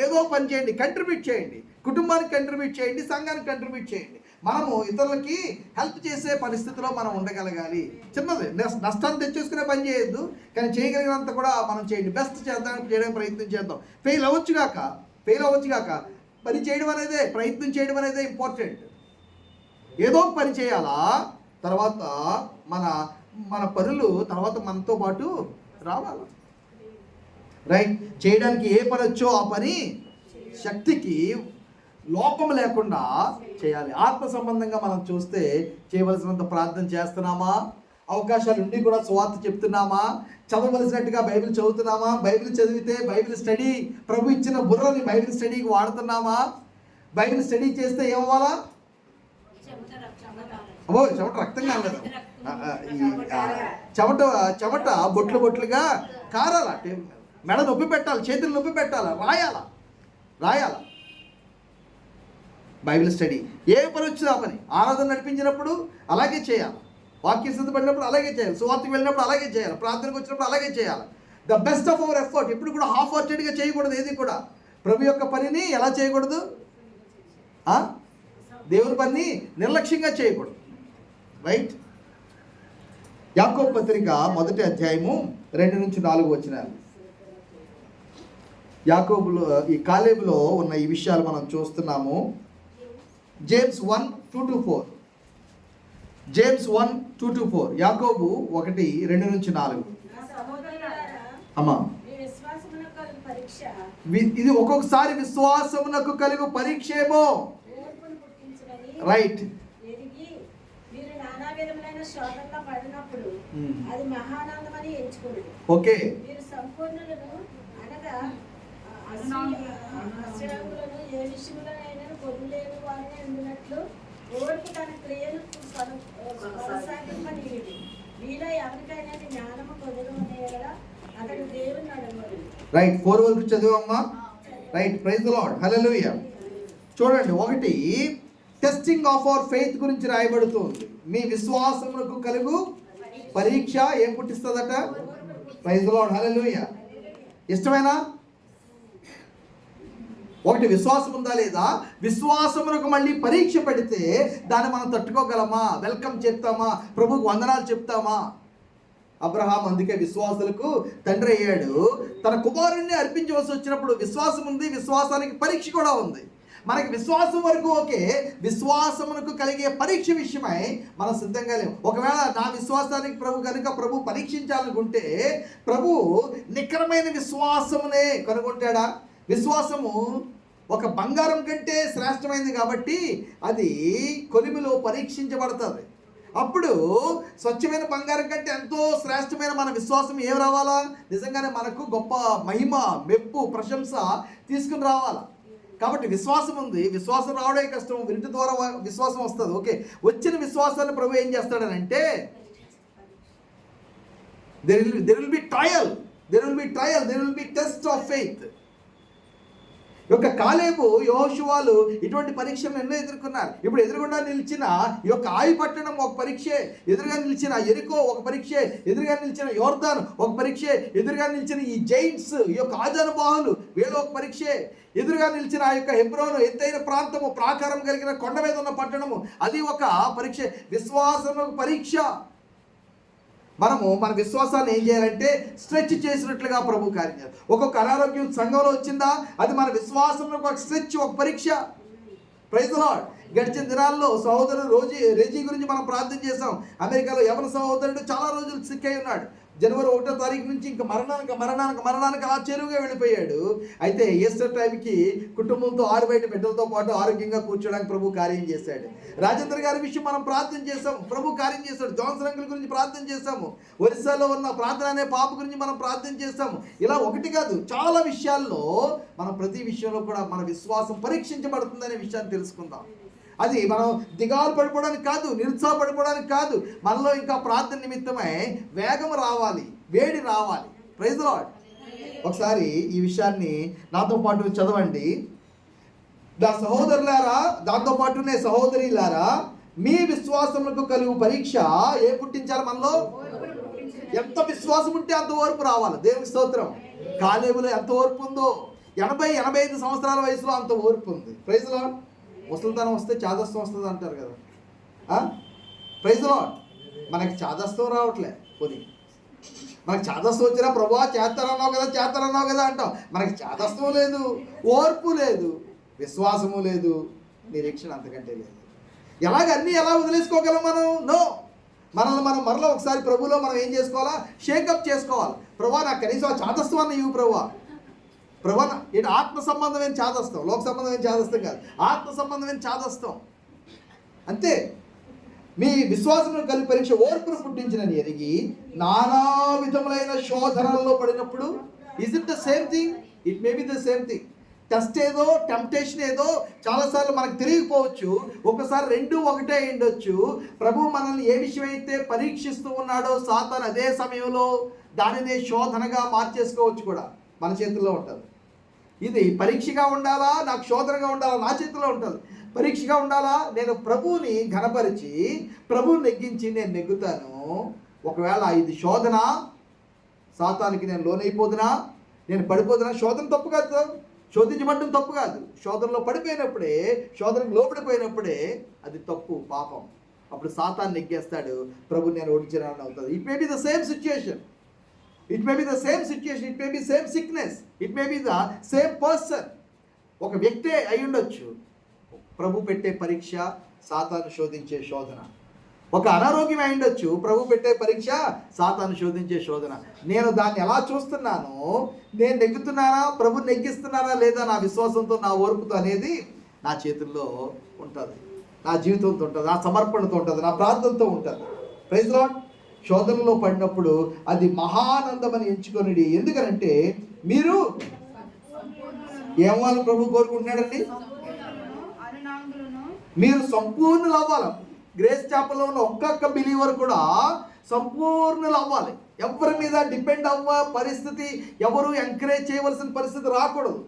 A: ఏదో ఒక పని చేయండి, కంట్రిబ్యూట్ చేయండి, కుటుంబానికి కంట్రిబ్యూట్ చేయండి, సంఘానికి కంట్రిబ్యూట్ చేయండి. మనము ఇతరులకి హెల్ప్ చేసే పరిస్థితిలో మనం ఉండగలగాలి. చిన్నది, నష్టాన్ని తెచ్చేసుకునే పని చేయొద్దు, కానీ చేయగలిగినంత కూడా మనం చేయండి. బెస్ట్ చేయడానికి ప్రయత్నం చేద్దాం. ఫెయిల్ అవ్వచ్చు కాక పని చేయడం అనేదే, ప్రయత్నం చేయడం అనేదే ఇంపార్టెంట్. ఏదో ఒక పని చేయాలా, తర్వాత మన పనులు తర్వాత మనతో పాటు రావాలి. రైట్. చేయడానికి ఏ పని వచ్చో ఆ పని శక్తికి లోపం లేకుండా చేయాలి. ఆత్మ సంబంధంగా మనం చూస్తే చేయవలసినంత ప్రార్థన చేస్తున్నామా, అవకాశాలు ఉండి కూడా సువార్త చెప్తున్నామా, చదవవలసినట్టుగా బైబిల్ చదువుతున్నామా, బైబిల్ చదివితే బైబిల్ స్టడీ, ప్రభు ఇచ్చిన బుర్రని బైబిల్ స్టడీకి వాడుతున్నామా, బైబిల్ స్టడీ చేస్తే ఏమవ్వాలా? చెమట రక్తం కాలేదు, చెమట బొట్లుగా కారాల, మెడ నొప్పి పెట్టాలి, చేతులు నొప్పి పెట్టాలి, రాయాల. బైబిల్ స్టడీ ఏ పని వచ్చింది ఆ పని. ఆరాధన నడిపించినప్పుడు అలాగే చేయాలి, వాక్యం సిద్ధపడినప్పుడు అలాగే చేయాలి, సువార్తకు వెళ్ళినప్పుడు అలాగే చేయాలి, ప్రార్థనకు వచ్చినప్పుడు అలాగే చేయాలి. The best of our effort. ఎప్పుడు కూడా హాఫ్ హార్టెడ్గా చేయకూడదు. ఏది కూడా ప్రభు యొక్క పనిని ఎలా చేయకూడదు, దేవుని పనిని నిర్లక్ష్యంగా చేయకూడదు. రైట్. యాకోబు పత్రిక 1వ అధ్యాయము 2-4 వచనాలు. యాకోబులో ఈ కాలేబులో ఉన్న ఈ విషయాలు మనం చూస్తున్నాము. జేమ్స్ 1:2-4. జేమ్స్ 1:2-4. యాకోబు 1:2-4. అమ్మా, ఇది ఒక్కొక్కసారి విశ్వాసమునకు కలుగు పరీక్షేమో. రైట్. ఓకే. రైట్. 4 వరకు చదివమ్మా. రైట్. ప్రైజ్ ది లార్డ్, హల్లెలూయా. చూడండి, 1 టెస్టింగ్ ఆఫ్ అవర్ ఫెయిత్ గురించి రాయబడుతుంది. మీ విశ్వాసమునకు కలుగు పరీక్ష ఏం పుట్టిస్తుందట? ప్రైజ్ ది లార్డ్, హల్లెలూయా. ఇష్టమేనా? 1 విశ్వాసం ఉందా లేదా? విశ్వాసమునకు మళ్ళీ పరీక్ష పెడితే దాన్ని మనం తట్టుకోగలమా? వెల్కమ్ చెప్తామా? ప్రభువుకు వందనాలు చెప్తామా? అబ్రహాం అందుకే విశ్వాసులకు తండ్రి అయ్యాడు. తన కుమారుణ్ణి అర్పించవలసి వచ్చినప్పుడు విశ్వాసం ఉంది, విశ్వాసానికి పరీక్ష కూడా ఉంది. మనకి విశ్వాసం వరకు ఓకే, విశ్వాసమునకు కలిగే పరీక్ష విషయమై మనం సిద్ధంగా లేము. ఒకవేళ నా విశ్వాసానికి ప్రభు పరీక్షించాలనుకుంటే ప్రభు నికరమైన విశ్వాసమునే కనుగొంటాడా? విశ్వాసము ఒక బంగారం కంటే శ్రేష్టమైనది కాబట్టి అది కొలిమిలో పరీక్షించబడుతుంది. అప్పుడు స్వచ్ఛమైన బంగారం కంటే ఎంతో శ్రేష్టమైన మన విశ్వాసం ఏం రావాలా? నిజంగానే మనకు గొప్ప మహిమ, మెప్పు, ప్రశంస తీసుకుని రావాలా. కాబట్టి విశ్వాసం ఉంది, విశ్వాసం రావడే కష్టం, వినుట ద్వారా విశ్వాసం వస్తుంది. ఓకే, వచ్చిన విశ్వాసాన్ని ప్రభు ఏం చేస్తాడనంటే there will be trial, there will be test of faith. యొక్క కాలేబు, యెహోషువాలు ఇటువంటి పరీక్షను ఎన్నో ఎదుర్కొన్నారు. ఇప్పుడు ఎదురుగుండా నిలిచిన ఈ యొక్క ఆయి పట్టణం ఒక పరీక్షే, ఎదురుగా నిలిచిన ఎరికో ఒక పరీక్షే, ఎదురుగా నిలిచిన యోర్దాన్ ఒక పరీక్షే, ఎదురుగా నిలిచిన ఈ జైంట్స్, ఈ యొక్క ఆజానుబాహులు వీళ్ళు ఒక పరీక్షే, ఎదురుగా నిలిచిన ఆ యొక్క హెబ్రోను ఎత్తైన ప్రాంతము, ప్రాకారం కలిగిన కొండ మీద ఉన్న పట్టణము, అది ఒక పరీక్ష. విశ్వాసము పరీక్ష. మనము మన విశ్వాసాన్ని ఏం చేయాలంటే స్ట్రెచ్ చేసినట్లుగా ప్రభు కార్యం చేయాలి. ఒక్కొక్క అనారోగ్యం సంఘంలో వచ్చిందా, అది మన విశ్వాసంలో ఒక స్ట్రెచ్, ఒక పరీక్ష. Praise the Lord. గడిచిన దినాల్లో సహోదరుడు రెజీ గురించి మనం ప్రార్థన చేసాం. అమెరికాలో యవన సహోదరుడు చాలా రోజులు సిక్ అయి ఉన్నాడు. జనవరి 1వ తారీఖు నుంచి ఇంకా మరణానికి ఆ చెరువుగా వెళ్ళిపోయాడు. అయితే ఈస్టర్ టైంకి కుటుంబంతో 6 బయట బిడ్డలతో పాటు ఆరోగ్యంగా కూర్చోడానికి ప్రభు కార్యం చేశాడు. రాజేంద్ర గారి విషయం మనం ప్రార్థన చేసాము, ప్రభు కార్యం చేశాడు. జాన్సన్ అంకుల్ గురించి ప్రార్థన చేశాము. ఒరిస్సాలో ఉన్న ప్రార్థన అనే పాప గురించి మనం ప్రార్థన చేస్తాము. ఇలా ఒకటి కాదు, చాలా విషయాల్లో మనం ప్రతి విషయంలో కూడా మన విశ్వాసం పరీక్షించబడుతుందనే విషయాన్ని తెలుసుకుందాం. అది మనం దిగాలు పడిపోవడానికి కాదు, నిరుత్సాహపడిపోవడానికి కాదు, మనలో ఇంకా ప్రార్థన నిమిత్తమై వేగం రావాలి, వేడి రావాలి. Praise the Lord. ఒకసారి ఈ విషయాన్ని నాతో పాటు చదవండి. నా సహోదరులారా, దాంతో పాటునే సహోదరిలారా, మీ విశ్వాసములకు కలుగు పరీక్ష ఏ పుట్టించాలి మనలో? ఎంత విశ్వాసం ఉంటే అంత ఓర్పు రావాలి. దేవుని స్తోత్రం. కాలేబులో ఎంత ఓర్పు ఉందో, 80-85 సంవత్సరాల వయసులో అంత ఓర్పు ఉంది. Praise the Lord. ముసలితనం వస్తే చాదస్తం వస్తుంది అంటారు కదా. Praise the Lord. మనకి చాదస్తం రావట్లే. పోనీ మనకి చాదస్తం వచ్చినా ప్రభువా చేస్తారన్నావు కదా అంటాం. మనకి చాదస్తం లేదు, ఓర్పు లేదు, విశ్వాసము లేదు, నిరీక్షణ అంతకంటే లేదు. అన్నీ ఎలా వదిలేసుకోగలం మనం? నో. మనల్ని మనం మరలా ఒకసారి ప్రభులో మనం ఏం చేసుకోవాలా? షేకప్ చేసుకోవాలి. ప్రభువా నాకు కనీసం ఆ చాదస్వాన్ని ఇవ్వు ప్రభువా. ప్రభువా ఏంటి? ఆత్మ సంబంధమైన చాదస్తం, లోక సంబంధమైన చాదస్తం కాదు, ఆత్మ సంబంధమైన చాదస్తం. అంతే. మీ విశ్వాసమును కలిపి పరీక్ష ఓర్పును పుట్టించినని ఎరిగి నానా విధములైన శోధనల్లో పడినప్పుడు, is it the same thing? It may be the same thing. Test ఏదో, టెంప్టేషన్ ఏదో చాలాసార్లు మనకు తెలియకపోవచ్చు. ఒకసారి 2 ఒకటే అయ్యుండొచ్చు. ప్రభు మనల్ని ఏ విషయం అయితే పరీక్షిస్తూ ఉన్నాడో సాతాను అదే సమయంలో దానినే శోధనగా మార్చేసుకోవచ్చు కూడా. మన చేతుల్లో ఉంటుంది. ఇది పరీక్షగా ఉండాలా, నాకు శోధనగా ఉండాలా, నా చేతిలో ఉంటుంది. పరీక్షగా ఉండాలా, నేను ప్రభువుని ఘనపరిచి ప్రభువుని నెగ్గించి నేను నెగ్గుతాను. ఒకవేళ ఇది శోధన, సాతానికి నేను లోనైపోతున్నా, నేను పడిపోతున్నా. శోధన తప్పు కాదు, శోధించబడడం తప్పు కాదు. శోధనలో పడిపోయినప్పుడే, శోధనకు లోపడిపోయినప్పుడే అది తప్పు, పాపం. అప్పుడు సాతాన్ని నెగ్గేస్తాడు, ప్రభు నేను ఓడించడానికి అవుతుంది. It may be the same situation, it may be the same situation, it may be same sickness, it may be the same person. ఒక వ్యక్తే అయి ఉండొచ్చు. ప్రభు పెట్టే పరీక్ష సాతాను శోధించే శోధన. ఒక అనారోగ్యం అయి ఉండొచ్చు. ప్రభు పెట్టే పరీక్ష సాతాను శోధించే శోధన. నేను దాన్ని ఎలా చూస్తున్నాను, నేను నెగ్గుతున్నానా, ప్రభు నెగ్గిస్తున్నానా లేదా, నా విశ్వాసంతో, నా ఓర్పుతో అనేది నా చేతుల్లో ఉంటుంది, నా జీవితంతో ఉంటుంది, నా సమర్పణతో ఉంటుంది, నా ప్రార్థనతో ఉంటుంది. Praise the Lord. శోధనలో పడినప్పుడు అది మహానందమని ఎంచుకొనిడి. ఎందుకనంటే మీరు ఏమవ్వాలి ప్రభు కోరుకుంటున్నాడండి? మీరు సంపూర్ణులు అవ్వాలి. గ్రేస్ చాపల్లో ఉన్న ఒక్కొక్క బిలీవర్ కూడా సంపూర్ణులు అవ్వాలి. ఎవరి మీద డిపెండ్ అవ్వ పరిస్థితి, ఎవరు ఎంకరేజ్ చేయవలసిన పరిస్థితి రాకూడదు.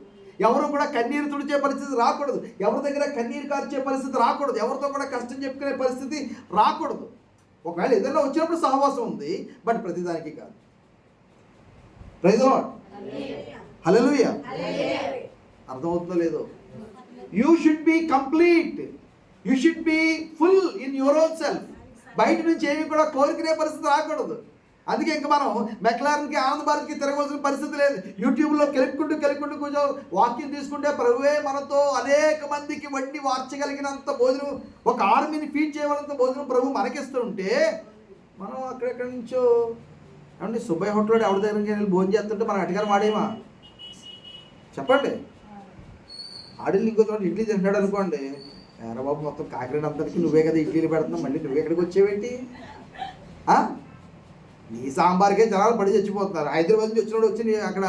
A: ఎవరు కూడా కన్నీరు తుడిచే పరిస్థితి రాకూడదు. ఎవరి దగ్గర కన్నీరు కార్చే పరిస్థితి రాకూడదు. ఎవరితో కూడా కష్టం చెప్పుకునే పరిస్థితి రాకూడదు. ఒకవేళ ఏదైనా వచ్చినప్పుడు సహవాసం ఉంది, బట్ ప్రతిదానికి కాదు. Praise the lord. హల్లెలూయా. అర్థమవుతుందో లేదో? You should be complete, you should be full in your own self. బయట నుంచి ఏమి కూడా కోరుకునే పరిస్థితి రాకూడదు. అందుకే ఇంకా మనం మెక్లారన్కి, ఆనంద భారత్కి తిరగవలసిన పరిస్థితి లేదు. యూట్యూబ్లో కెలుక్కుంటూ కూర్చో వాక్యం తీసుకుంటే ప్రభువే మనతో అనేక మందికి వండి వార్చగలిగినంత భోజనం, ఒక ఆర్మీని ఫీడ్ చేయవలనంత భోజనం ప్రభు మనకిస్తూ ఉంటే, మనం అక్కడెక్కడి నుంచో ఏమండి సుబ్బయ్య హోటల్లో ఎవరి దగ్గరికి వెళ్ళి భోజనం చేస్తుంటే మనం అటుగారు వాడేమా? చెప్పండి. ఆడిల్ని ఇంకో చోట ఇడ్లీ తింటాడు అనుకోండి, ఏరా బాబు, మొత్తం కాకినాడ అంతటికి నువ్వే కదా ఇడ్లీలు పెడుతున్నావు, మళ్ళీ నువ్వు ఎక్కడికి వచ్చేవేంటి? నీ సాంబార్కే జనాలు పడి చచ్చిపోతున్నారు. హైదరాబాద్ నుంచి వచ్చినోడు వచ్చి నీ అక్కడ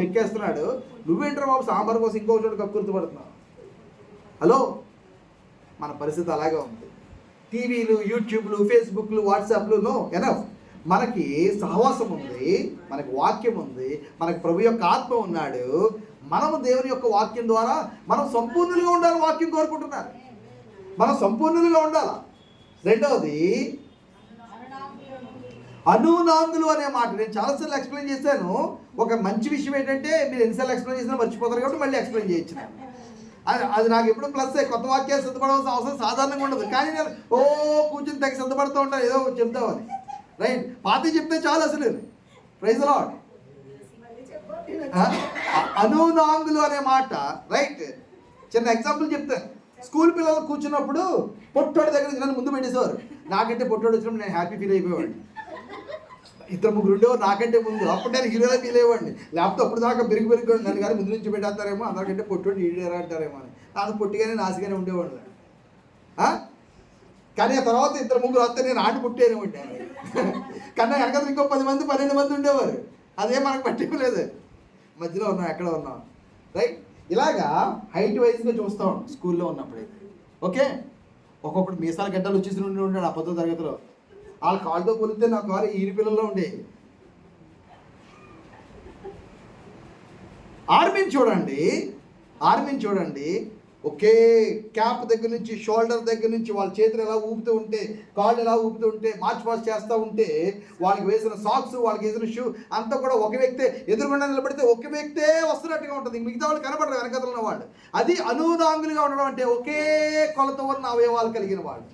A: మెక్కేస్తున్నాడు, నువ్వేంటారు బాబు సాంబార్ కోసం ఇంకో చోటు కక్కుర్తి పడుతున్నావు? హలో, మన పరిస్థితి అలాగే ఉంది. టీవీలు, యూట్యూబ్లు, ఫేస్బుక్లు, వాట్సాప్లు నో ఎనఫ్. మనకి సహవాసం ఉంది, మనకి వాక్యం ఉంది, మనకి ప్రభు యొక్క ఆత్మ ఉన్నాడు. మనము దేవుని యొక్క వాక్యం ద్వారా మనం సంపూర్ణులుగా ఉండాలి. వాక్యం కోరుకుంటున్నారు, మనం సంపూర్ణులుగా ఉండాలి. రెండవది అనునాంగులు అనే మాట నేను చాలాసార్లు ఎక్స్ప్లెయిన్ చేశాను. ఒక మంచి విషయం ఏంటంటే, మీరు ఎన్నిసార్లు ఎక్స్ప్లెయిన్ చేసినా మర్చిపోతారు కాబట్టి మళ్ళీ ఎక్స్ప్లెయిన్ చేయొచ్చు. అది నాకు ఎప్పుడు ప్లస్. కొత్త వాక్యాలు సిద్ధపడవలసిన అవసరం సాధారణంగా ఉండదు, కానీ నేను కూర్చొని తెగ సిద్ధపడుతూ ఉంటాను ఏదో చెప్తామని. రైట్, పాత చెప్తే చాలు అసలు. Praise the lord. అనునాంగులు అనే మాట, రైట్. చిన్న ఎగ్జాంపుల్ చెప్తాను. స్కూల్ పిల్లలు కూర్చున్నప్పుడు పొట్టోడి దగ్గర నన్ను ముందు పెట్టేసేవారు. నాకంటే పొట్టోడు వచ్చినప్పుడు నేను హ్యాపీ ఫీల్ అయిపోయేవాడిని. ఇద్దరు ముగ్గురు ఉండేవారు నాకంటే ముందు. అప్పుడు నేను హీరోలో ఫీల్ అయ్యేవాడిని. లేకపోతే అప్పుడు దాకా పెరిగి నన్ను కానీ ముందు నుంచి పెట్టేస్తారేమో, అందరికంటే పొట్టోడు ఈడేరా అంటారేమో అని. నాకు పొట్టిగానే నాసిగానే ఉండేవాడు. కానీ ఆ తర్వాత ఇద్దరు ముగ్గురు వస్తే నేను ఆట పుట్టేనే ఉంటాను. కన్నా వెనక ఇంకో 10 మంది 12 మంది ఉండేవారు. అదే మనకు పట్టింపలేదు. మధ్యలో ఉన్నాం, ఎక్కడ ఉన్నాం. రైట్, ఇలాగా హైట్ వైజ్గా చూస్తాం స్కూల్లో ఉన్నప్పుడైతే. ఓకే, ఒక్కొక్కటి మీసాల గడ్డలు వచ్చేసి ఉండి ఉంటాడు ఆ 10వ తరగతిలో. వాళ్ళ కాళ్ళతో కొలిస్తే నా కారు ఈరి పిల్లల్లో ఉండేవి. ఆర్మీని చూడండి, ఒకే క్యాప్ దగ్గర నుంచి, షోల్డర్ దగ్గర నుంచి వాళ్ళ చేతులు ఎలా ఊపుతూ ఉంటే, కాళ్ళు ఎలా ఊపుతూ ఉంటే, మార్చ్ చేస్తూ ఉంటే, వాళ్ళకి వేసిన సాక్స్, వాళ్ళకి వేసిన షూ అంతా కూడా ఒక వ్యక్తే. ఎదురుగుండా నిలబడితే ఒక వ్యక్తే వస్తున్నట్టుగా ఉంటుంది, మిగతా వాళ్ళు కనబడరు వెనకతలు ఉన్న వాళ్ళు. అది అనునాంగులుగా ఉండడం అంటే ఒకే కొలత ఉన్న అవయవాలు కలిగిన వాళ్ళు.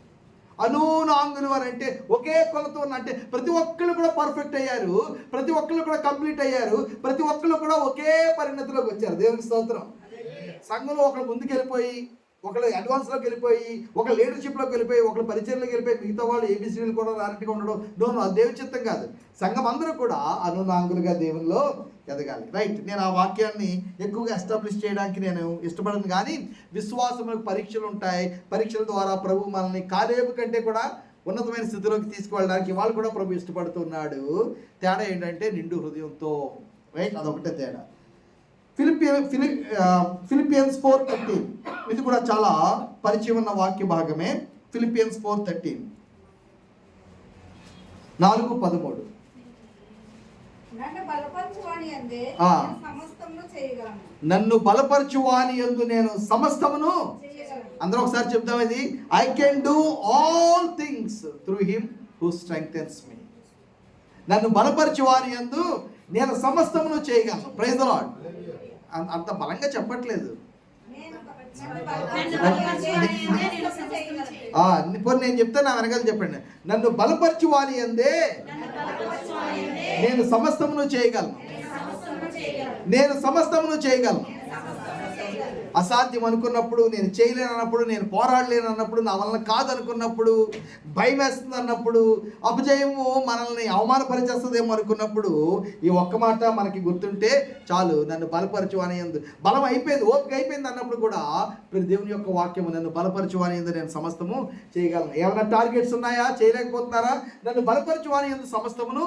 A: అనునాంగులు అని అంటే ఒకే కొలత ఉన్న, అంటే ప్రతి ఒక్కళ్ళు కూడా పర్ఫెక్ట్ అయ్యారు, ప్రతి ఒక్కళ్ళు కూడా కంప్లీట్ అయ్యారు, ప్రతి ఒక్కళ్ళు కూడా ఒకే పరిణతిలోకి వచ్చారు. దేవునికి స్తోత్రం. సంఘంలో ఒకళ్ళు ముందుకు వెళ్ళిపోయి, ఒకళ్ళు అడ్వాన్స్లోకి వెళ్ళిపోయి, ఒకళ్ళు లీడర్షిప్లోకి వెళ్ళిపోయి, ఒకళ్ళు పరిచయంలోకి వెళ్ళిపోయి, మిగతా వాళ్ళు ఏబీసీలు కూడా రానట్టుగా ఉండడం నోను, అది దేవుని చిత్తం కాదు. సంఘం అందరూ కూడా అనునాంగులుగా దేవునిలో ఎదగాలి. రైట్, నేను ఆ వాక్యాన్ని ఎక్కువగా ఎస్టాబ్లిష్ చేయడానికి నేను ఇష్టపడను. కానీ విశ్వాసములకు పరీక్షలు ఉంటాయి. పరీక్షల ద్వారా ప్రభు మనల్ని కాలేబు కంటే కూడా ఉన్నతమైన స్థితిలోకి తీసుకువెళ్ళడానికి వాళ్ళు కూడా ప్రభు ఇష్టపడుతున్నాడు. తేడా ఏంటంటే నిండు హృదయంతో. రైట్, అదొకటే తేడా. ఫిలిపియన్స్ 4:13 ఇది కూడా చాలా పరిచయం ఉన్న వాక్య భాగమే. ఫిలిపియన్స్ 4:13 4:13 నన్ను బలపరచువాని యందు నేను సమస్తమును. అందరూ ఒకసారి చెప్తాం ఇది. I can do all things through him who strengthens me. నన్ను బలపరచువాని యందు నేను సమస్తమును చేయగలను. Praise the lord. అంత బలంగా చెప్పట్లేదు. నేను చెప్తాను, నా వెనకాల చెప్పండి. నన్ను బలపరచువాని యందే నేను సమస్తమును చేయగలను. నేను సమస్తమును చేయగలను. అసాధ్యం అనుకున్నప్పుడు, నేను చేయలేను అన్నప్పుడు, నేను పోరాడలేను అన్నప్పుడు, నా వలన కాదనుకున్నప్పుడు, భయం వేస్తుంది అన్నప్పుడు, అపజయము మనల్ని అవమానపరిచేస్తుందేమో అనుకున్నప్పుడు, ఈ ఒక్క మాట మనకి గుర్తుంటే చాలు. నన్ను బలపరచు అని యందు బలం అయిపోయింది, ఓపిక అయిపోయింది అన్నప్పుడు కూడా దేవుని యొక్క వాక్యము నన్ను బలపరచు అని యందు నేను సమస్తము చేయగలను. ఏమైనా టార్గెట్స్ ఉన్నాయా? చేయలేకపోతున్నారా? నన్ను బలపరచు అని యందు సమస్తమును.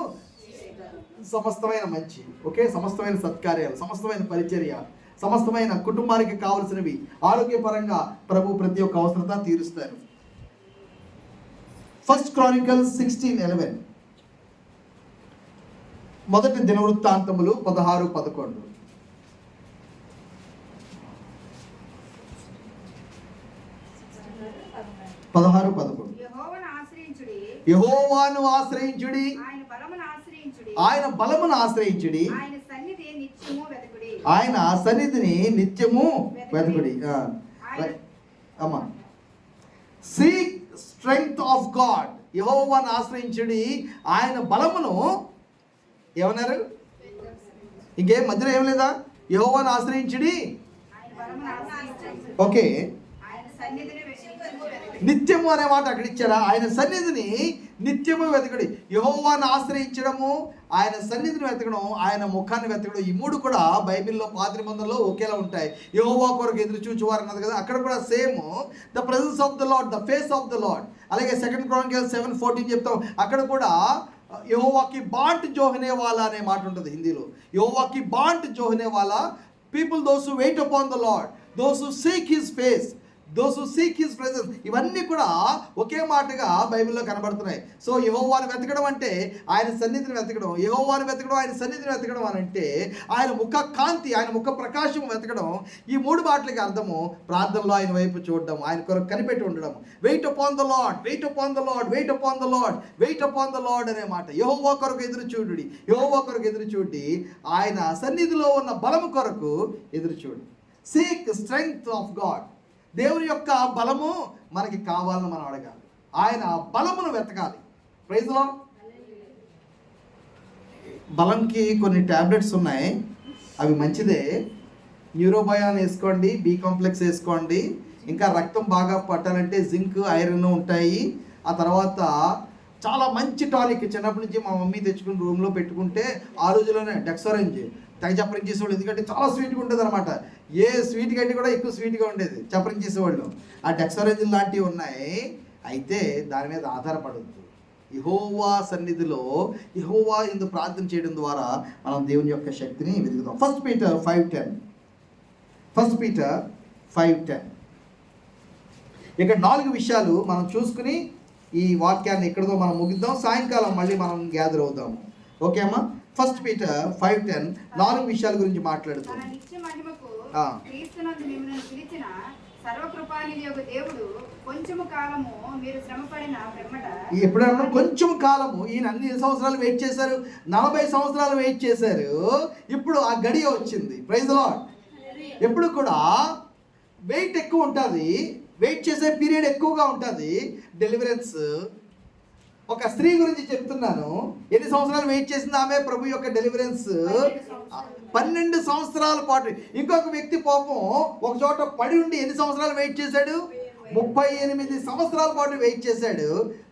A: సమస్తమైన మంచి, ఓకే, సమస్తమైన సత్కార్యాలు, సమస్తమైన పరిచర్య, సమస్తమైన కుటుంబానికి కావలసినవి ఆరోగ్యపరంగా ప్రభు ప్రతి ఒక్క అవసరత తీరుస్తారు. 1 Chronicles 16:11 మొదటి దినవృత్తాంతములు 16:11 యెహోవాను ఆశ్రయించుడి, ఆయన బలమును ఆశ్రయించుడి, ఆయన సన్నిధిని నిత్యము వెతుకుడి. అమ్మా, సీక్ స్ట్రెంగ్త్ ఆఫ్ గాడ్. యెహోవాను ఆశ్రయించుడి, ఆయన బలమును. ఏమన్నారు? ఇంకేం మధ్యలో ఏం లేదా? యెహోవాను ఆశ్రయించుడి, ఓకే, నిత్యము అనే మాట అక్కడ ఇచ్చారా? ఆయన సన్నిధిని నిత్యము వెతకడి, యెహోవాను ఆశ్రయించడము, ఆయన సన్నిధిని వెతకడం, ఆయన ముఖాన్ని వెతకడం, ఈ మూడు కూడా బైబిల్లో పాత నిబంధనలో ఒకేలా ఉంటాయి. యెహోవా కొరకు ఎదురు చూచువారు అన్నది కదా, అక్కడ కూడా same the presence of the lord, the face of the lord. అలాగే 2 Chronicles 7:14 చెప్తాం, అక్కడ కూడా యెహోవాకి బాంట్ జోహనే వాలా అనే మాట ఉంటుంది హిందీలో. యెహోవాకి బాంట్ జోహనే వాలా, people those who wait upon the lord, those who seek his face, those who seek his presence. ఇవన్నీ కూడా ఒకే మాటగా బైబిల్లో కనబడుతున్నాయి. సో యెహోవాను వెతకడం అంటే ఆయన సన్నిధిని వెతకడం, యెహోవాను వెతకడం ఆయన సన్నిధిని వెతకడం అని అంటే ఆయన ముఖ కాంతి, ఆయన ముఖ ప్రకాశం వెతకడం. ఈ మూడు మాటలకి అర్థము ప్రార్థనలో ఆయన వైపు చూడడం, ఆయన కొరకు కనిపెట్టి ఉండడం. Wait upon the Lord, wait upon the Lord, wait upon the Lord, wait upon the Lord అనే మాట. యెహోవా కొరకు ఎదురు చూడుడి, యెహోవా కొరకు ఎదురు చూడి, ఆయన సన్నిధిలో ఉన్న బలము కొరకు ఎదురు చూడు. సీక్ స్ట్రెంగ్త్ ఆఫ్ గాడ్, దేవుని యొక్క బలము మనకి కావాలని మనం అడగాలి, ఆయన బలమును వెతకాలి. Praise lord. బలంకి కొన్ని టాబ్లెట్స్ ఉన్నాయి, అవి మంచిదే. న్యూరోబయాన్ వేసుకోండి, బి కాంప్లెక్స్ వేసుకోండి. ఇంకా రక్తం బాగా పట్టాలంటే జింక్, ఐరన్ ఉంటాయి. ఆ తర్వాత చాలా మంచి టానిక్, చిన్నప్పటి నుంచి మా మమ్మీ తెచ్చుకుని రూమ్లో పెట్టుకుంటే ఆ రోజులోనే డెక్సోరెంజ్ తెగ చప్పరించేసేవాళ్ళు, ఎందుకంటే చాలా స్వీట్గా ఉంటుంది అనమాట. ఏ స్వీట్ కంటే కూడా ఎక్కువ స్వీట్గా ఉండేది, చప్పరించేసేవాళ్ళు. ఆ డెక్సోరెంజ్ లాంటివి ఉన్నాయి. అయితే దాని మీద ఆధారపడద్దు. యెహోవా సన్నిధిలో యెహోవా యందు ప్రార్థన చేయడం ద్వారా మనం దేవుని యొక్క శక్తిని వెతుకుతాం. 1 Peter 5:10, 1 Peter 5:10. ఇక్కడ 4 విషయాలు మనం చూసుకుని ఈ వాక్యాన్ని ఎక్కడితో మనం ముగిద్దాం. సాయంకాలం మళ్ళీ మనం గ్యాదర్ అవుతాము. ఓకే అమ్మా? 1 Peter 5:10 4 విషయాల గురించి మాట్లాడుతాం. ఎప్పుడన్నా కొంచెం కాలము, ఈయన అన్ని సంవత్సరాలు వెయిట్ చేశారు, 40 సంవత్సరాలు వెయిట్ చేశారు. ఇప్పుడు ఆ గడియ వచ్చింది. Praise the Lord. ఎప్పుడు కూడా వెయిట్ ఎక్కువ ఉంటుంది, వెయిట్ చేసే పీరియడ్ ఎక్కువగా ఉంటుంది. డెలివరెన్స్, ఒక స్త్రీ గురించి చెప్తున్నాను. ఎన్ని సంవత్సరాలు వెయిట్ చేసింది ఆమె ప్రభు యొక్క డెలివరెన్స్? 12 సంవత్సరాల పాటు. ఇంకొక వ్యక్తి పాపం ఒక చోట పడి ఉండి ఎన్ని సంవత్సరాలు వెయిట్ చేశాడు? 38 సంవత్సరాల పాటు వెయిట్ చేశాడు.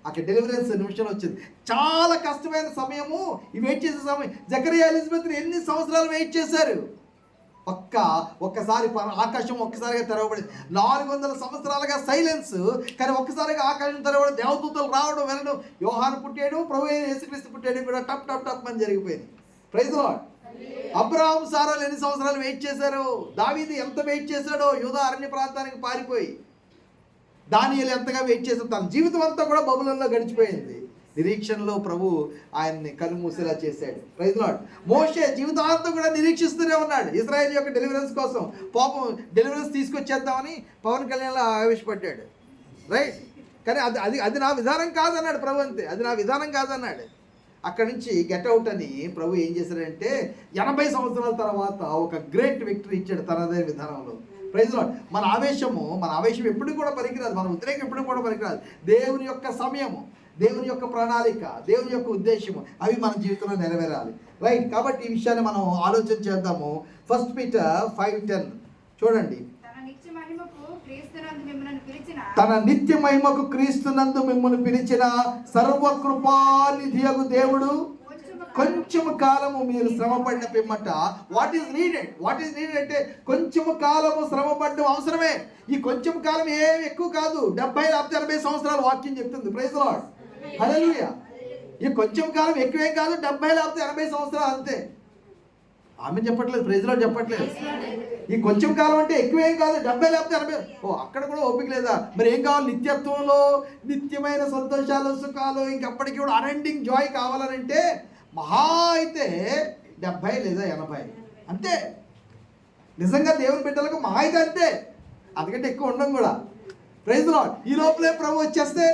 A: అక్కడ డెలివరెన్స్ నిమిషంలో వచ్చింది. చాలా కష్టమైన సమయము ఈ వెయిట్ చేసే సమయం. జకరియా, ఎలిజబెత్ ఎన్ని సంవత్సరాలు వెయిట్ చేశారు? ఒక్కసారి ఆకాశం ఒక్కసారిగా తెరవబడింది. 400 సంవత్సరాలుగా సైలెన్స్, కానీ ఒక్కసారిగా ఆకాశం తెరవబడి దేవదూతలు రావడం వెళ్ళడం, యోహాను పుట్టాడు, ప్రభు యేసుక్రీస్తు పుట్టాడు కూడా టప్ టప్ టప్ అని జరిగిపోయింది. Praise the Lord. అబ్రహాం, సారాలు ఎన్ని సంవత్సరాలు వెయిట్ చేశారు? దావీదు ఎంత వెయిట్ చేశాడో యూదా అరణ్య ప్రాంతానికి పారిపోయి. దానియేలు ఎంతగా వెయిట్ చేశాడు? తన జీవితం అంతా కూడా బబులోనులో గడిచిపోయింది. నిరీక్షణలో ప్రభు ఆయన్ని కనుమూసేలా చేశాడు. Praise lord. మోషే జీవితాంతం కూడా నిరీక్షిస్తూనే ఉన్నాడు ఇశ్రాయేల్ యొక్క డెలివరెన్స్ కోసం. పాపం డెలివరెన్స్ తీసుకొచ్చేద్దామని పవన్ కళ్యాణ్లో ఆవేశపడ్డాడు. రైట్. కానీ అది నా విధానం కాదన్నాడు ప్రభు. అంతే, అది నా విధానం కాదన్నాడు. అక్కడి నుంచి గెట్ అవుట్ అని ప్రభు ఏం చేశాడంటే 80 సంవత్సరాల తర్వాత ఒక గ్రేట్ విక్టరీ ఇచ్చాడు తనదే విధానంలో. Praise Lord. మన ఆవేశం ఎప్పుడు కూడా పనికిరాదు, మన ఉద్రేకం ఎప్పుడు కూడా పనికిరాదు. దేవుని యొక్క సమయము, దేవుని యొక్క ప్రణాళిక, దేవుని యొక్క ఉద్దేశము, అవి మన జీవితంలో నెరవేరాలి. రైట్. కాబట్టి ఈ విషయాన్ని మనం ఆలోచన చేద్దాము. 1 Peter 5:10 చూడండి. తన నిత్య మహిమకు క్రీస్తునందు మిమ్మల్ని పిలిచిన సర్వకృపానిధియగు దేవుడు కొంచెము కాలము మీరు శ్రమపడిన పిమ్మట. వాట్ ఈస్ నీడెడ్ అంటే కొంచెము కాలము శ్రమపడడం అవసరమే. ఈ కొంచెం కాలం ఏమి ఎక్కువ కాదు, 70 లేకపోతే 80 సంవత్సరాలు వాక్యం చెప్తుంది. Praise the lord. హల్లెలూయా. ఈ కొంచెం కాలం ఎక్కువేం కాదు, 70 లేకపోతే 80 సంవత్సరాలు అంతే. ఆమె చెప్పట్లేదు, ప్రైజ్ లార్డ్ చెప్పట్లేదు. ఈ కొంచెం కాలం అంటే ఎక్కువేం కాదు, 70 లేకపోతే 80. అక్కడ కూడా ఓపిక లేదా? మరి ఏం కావాలి? నిత్యత్వంలో నిత్యమైన సంతోషాలు, సుఖాలు, ఇంకప్పటికీ కూడా అన్ఎండింగ్ జాయ్ కావాలనంటే మహా అయితే 70 లేదా 80 అంతే. నిజంగా దేవుని బిడ్డలకు మహా అయితే అంతే, అందుకంటే ఎక్కువ ఉండడం కూడా. Praise the Lord. ఈ లోపలే ప్రభు వచ్చేస్తే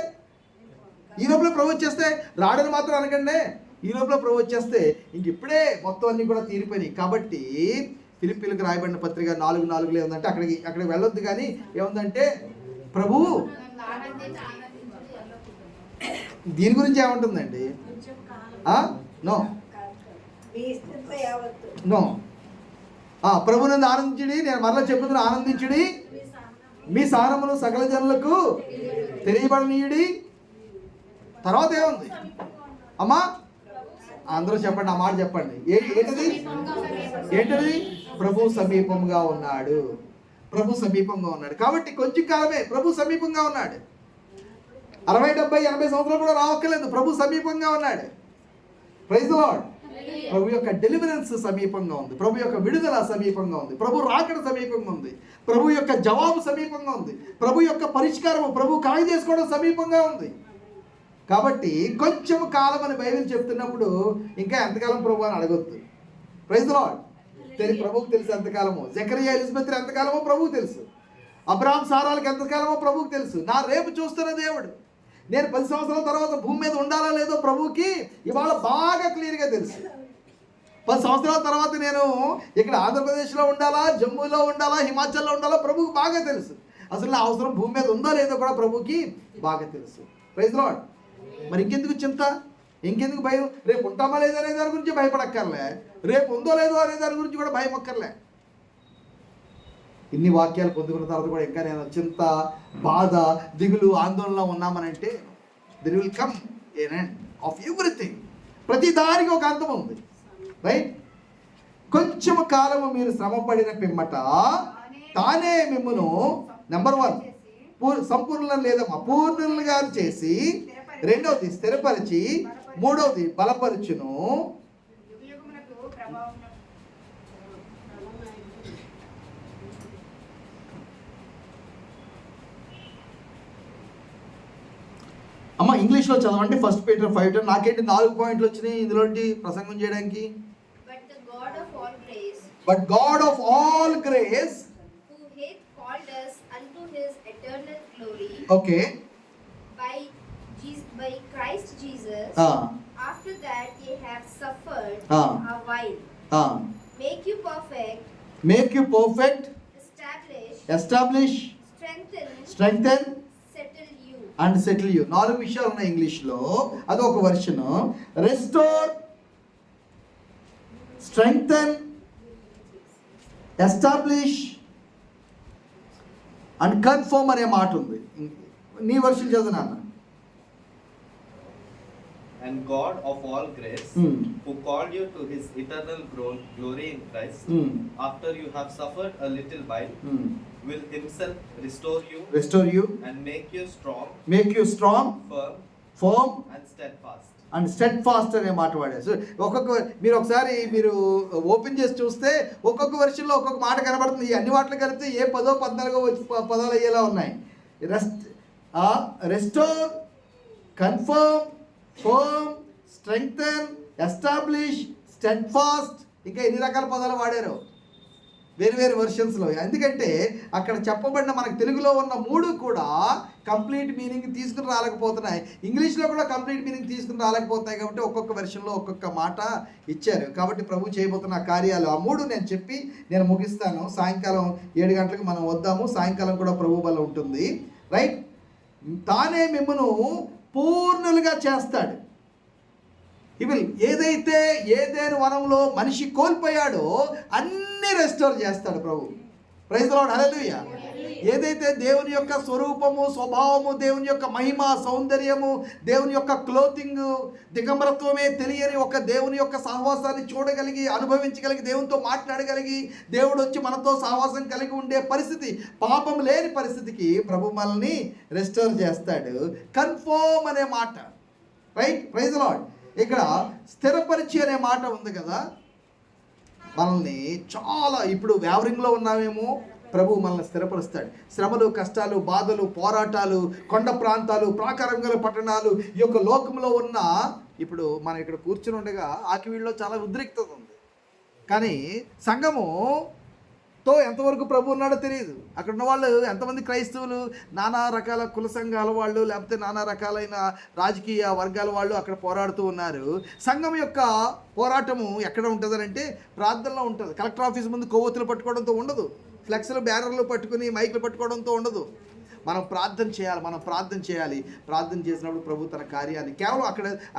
A: రాడని మాత్రం అనకండి. ఈ లోపల ప్రభు వచ్చేస్తే ఇంక ఇప్పుడే మొత్తం అన్నీ కూడా తీరిపోయినాయి. కాబట్టి ఫిలిప్పీలకు రాయబడిన పత్రిక 4:4 ఏముందంటే అక్కడికి వెళ్ళొద్దు, కానీ ఏముందంటే ప్రభు దీని గురించి ఏముంటుందండి? నో ప్రభునందు ఆనందించుడి. నేను మరలా చెప్తున్నాను, ఆనందించుడి. మీ సారమును సకల జనులకు తెలియబడనీయుడి. తర్వాత ఏముంది అమ్మా? అందరూ చెప్పండి, ఆ మాట చెప్పండి. ఏంటది? ఏంటది? ప్రభు సమీపంగా ఉన్నాడు. ప్రభు సమీపంగా ఉన్నాడు. కాబట్టి కొంచెం కాలమే ప్రభు సమీపంగా ఉన్నాడు. 60, 70, 80 సంవత్సరాలు కూడా రావక్కర్లేదు. ప్రభు సమీపంగా ఉన్నాడు. Praise the lord. ప్రభు యొక్క డెలివరెన్స్ సమీపంగా ఉంది. ప్రభు యొక్క విడుదల సమీపంగా ఉంది. ప్రభు రాకడ సమీపంగా ఉంది. ప్రభు యొక్క జవాబు సమీపంగా ఉంది. ప్రభు యొక్క పరిష్కారం, ప్రభు కాయ చేసుకోవడం సమీపంగా ఉంది. కాబట్టి కొంచెం కాలం అని బైబిల్ చెప్తున్నప్పుడు ఇంకా ఎంతకాలం ప్రభు అని అడగొద్దు. Praise the Lord. ప్రభువుకు తెలుసు ఎంతకాలమో. జకరియా ఎలిజబెత్ ఎంతకాలమో ప్రభువుకు తెలుసు. అబ్రాహాం సారాలకు ఎంతకాలమో ప్రభువుకు తెలుసు. నా రేపు చూస్తున్న దేవుడు, నేను 10 సంవత్సరాల తర్వాత భూమి మీద ఉండాలా లేదో ప్రభువుకి ఇవాళ బాగా క్లియర్గా తెలుసు. 10 సంవత్సరాల తర్వాత నేను ఇక్కడ ఆంధ్రప్రదేశ్లో ఉండాలా, జమ్మూలో ఉండాలా, హిమాచల్లో ఉండాలా ప్రభువుకి బాగా తెలుసు. అసలు నా అవసరం భూమి మీద ఉందో లేదో కూడా ప్రభువుకి బాగా తెలుసు. Praise the Lord. మరి ఇంకెందుకు చింత, ఇంకెందుకు భయం? రేపు ఉంటామా లేదో అనే దాని గురించి భయపడక్కర్లే, రేపు ఉందో లేదో అనే దాని గురించి కూడా భయం అక్కర్లే. ఇన్ని వాక్యాలు పొందుకున్న తర్వాత కూడా ఇంకా నేను చింత, బాధ, దిగులు, ఆందోళనలో ఉన్నామనంటే there will come an end of everything. ప్రతి దానికి ఒక అంతం ఉంది. రైట్. కొంచెం కాలము మీరు శ్రమపడిన పిమ్మట తానే మిమ్మును నెంబర్ 1 సంపూర్ణులను లేదమ్మా పూర్ణులుగా చేసి, రెండవది స్థిరపరిచి, మూడవది బలపరచును. అమ్మ ఇంగ్లీష్లో చదవండి. 1 Peter 5:10. నాకేంటి 4 పాయింట్లు వచ్చినాయి ఇందులో ప్రసంగం చేయడానికి. But God of all grace,
C: who hath called us unto his eternal glory,
A: okay,
C: by Christ Jesus, after that ye have suffered a while, make you perfect,
A: establish, strengthen, settle you. 4 విషయాలు ఉన్నాయి ఇంగ్లీష్లో. అదొక version. Restore, strengthen, establish and confirm అనే మాట ఉంది. నీ version చదువునాన్న.
D: And God of all grace, who called you to his eternal glory in Christ, after you have suffered a little while, will himself restore you and make you strong, firm
A: and steadfast అనే మాట వాడారు. మీరు ఒకసారి open చేసి చూస్తే ఒక్కొక్క వర్షన్లో ఒక్కొక్క మాట కనబడుతుంది. అన్ని వాటిలో కలిపితే ఏ 10, 14 పదాలు అయ్యేలా ఉన్నాయి. Restore, confirm, firm, strengthen, establish, steadfast, ఇంకా ఎన్ని రకాల పదాలు వాడారు వేరు వర్షన్స్లో. ఎందుకంటే అక్కడ చెప్పబడిన మనకు తెలుగులో ఉన్న 3 కూడా కంప్లీట్ మీనింగ్ తీసుకుని రాలేకపోతున్నాయి. ఇంగ్లీష్లో కూడా కంప్లీట్ మీనింగ్ తీసుకుని రాలేకపోతున్నాయి. కాబట్టి ఒక్కొక్క వెర్షన్లో ఒక్కొక్క మాట ఇచ్చారు. కాబట్టి ప్రభు చేయబోతున్న కార్యాలు ఆ 3 నేను చెప్పి నేను ముగిస్తాను. సాయంకాలం 7 గంటలకు మనం వద్దాము. సాయంకాలం కూడా ప్రభు బల ఉంటుంది. రైట్. తానే మిమ్మును పూర్ణులుగా చేస్తాడు. ఏదైతే ఏదైనా వనంలో మనిషి కోల్పోయాడో అన్ని రెస్టోర్ చేస్తాడు ప్రభు. Praise the lord. హల్లెలూయా. ఏదైతే దేవుని యొక్క స్వరూపము, స్వభావము, దేవుని యొక్క మహిమ, సౌందర్యము, దేవుని యొక్క క్లోతింగ్, దిగంబరత్వమే తెలియని ఒక దేవుని యొక్క సహవాసాన్ని చూడగలిగి, అనుభవించగలిగి, దేవునితో మాట్లాడగలిగి, దేవుడు వచ్చి మనతో సహవాసం కలిగి ఉండే పరిస్థితి, పాపం లేని పరిస్థితికి ప్రభు మనల్ని రెస్టోర్ చేస్తాడు. కన్ఫర్మ్ అనే మాట. రైట్. Praise the Lord. ఇక్కడ స్థిరపరిచి అనే మాట ఉంది కదా. మనల్ని చాలా ఇప్పుడు వ్యావరింగ్లో ఉన్నామేమో, ప్రభు మనల్ని స్థిరపరుస్తాడు. శ్రమలు, కష్టాలు, బాధలు, పోరాటాలు, కొండ ప్రాంతాలు, ప్రాకారం గల పట్టణాలు, ఈ యొక్క లోకంలో ఉన్న ఇప్పుడు మనం ఇక్కడ కూర్చుని ఉండగా ఆకివీళ్ళలో చాలా ఉద్రిక్తత ఉంది. కానీ సంఘముతో ఎంతవరకు ప్రభు ఉన్నాడో తెలియదు. అక్కడ ఉన్న వాళ్ళు ఎంతమంది క్రైస్తవులు, నానా రకాల కుల సంఘాల వాళ్ళు, లేకపోతే నానా రకాలైన రాజకీయ వర్గాల వాళ్ళు అక్కడ పోరాడుతూ ఉన్నారు. సంఘం యొక్క పోరాటము ఎక్కడ ఉంటుందనంటే ప్రార్థనలో ఉంటుంది. కలెక్టర్ ఆఫీస్ ముందు కొవ్వొత్తులు పట్టుకోవడంతో ఉండదు. ఫ్లెక్స్లు, బ్యానర్లు పట్టుకుని మైకులు పట్టుకోవడంతో ఉండదు. మనం ప్రార్థన చేయాలి. ప్రార్థన చేసినప్పుడు ప్రభు తన కార్యాన్ని కేవలం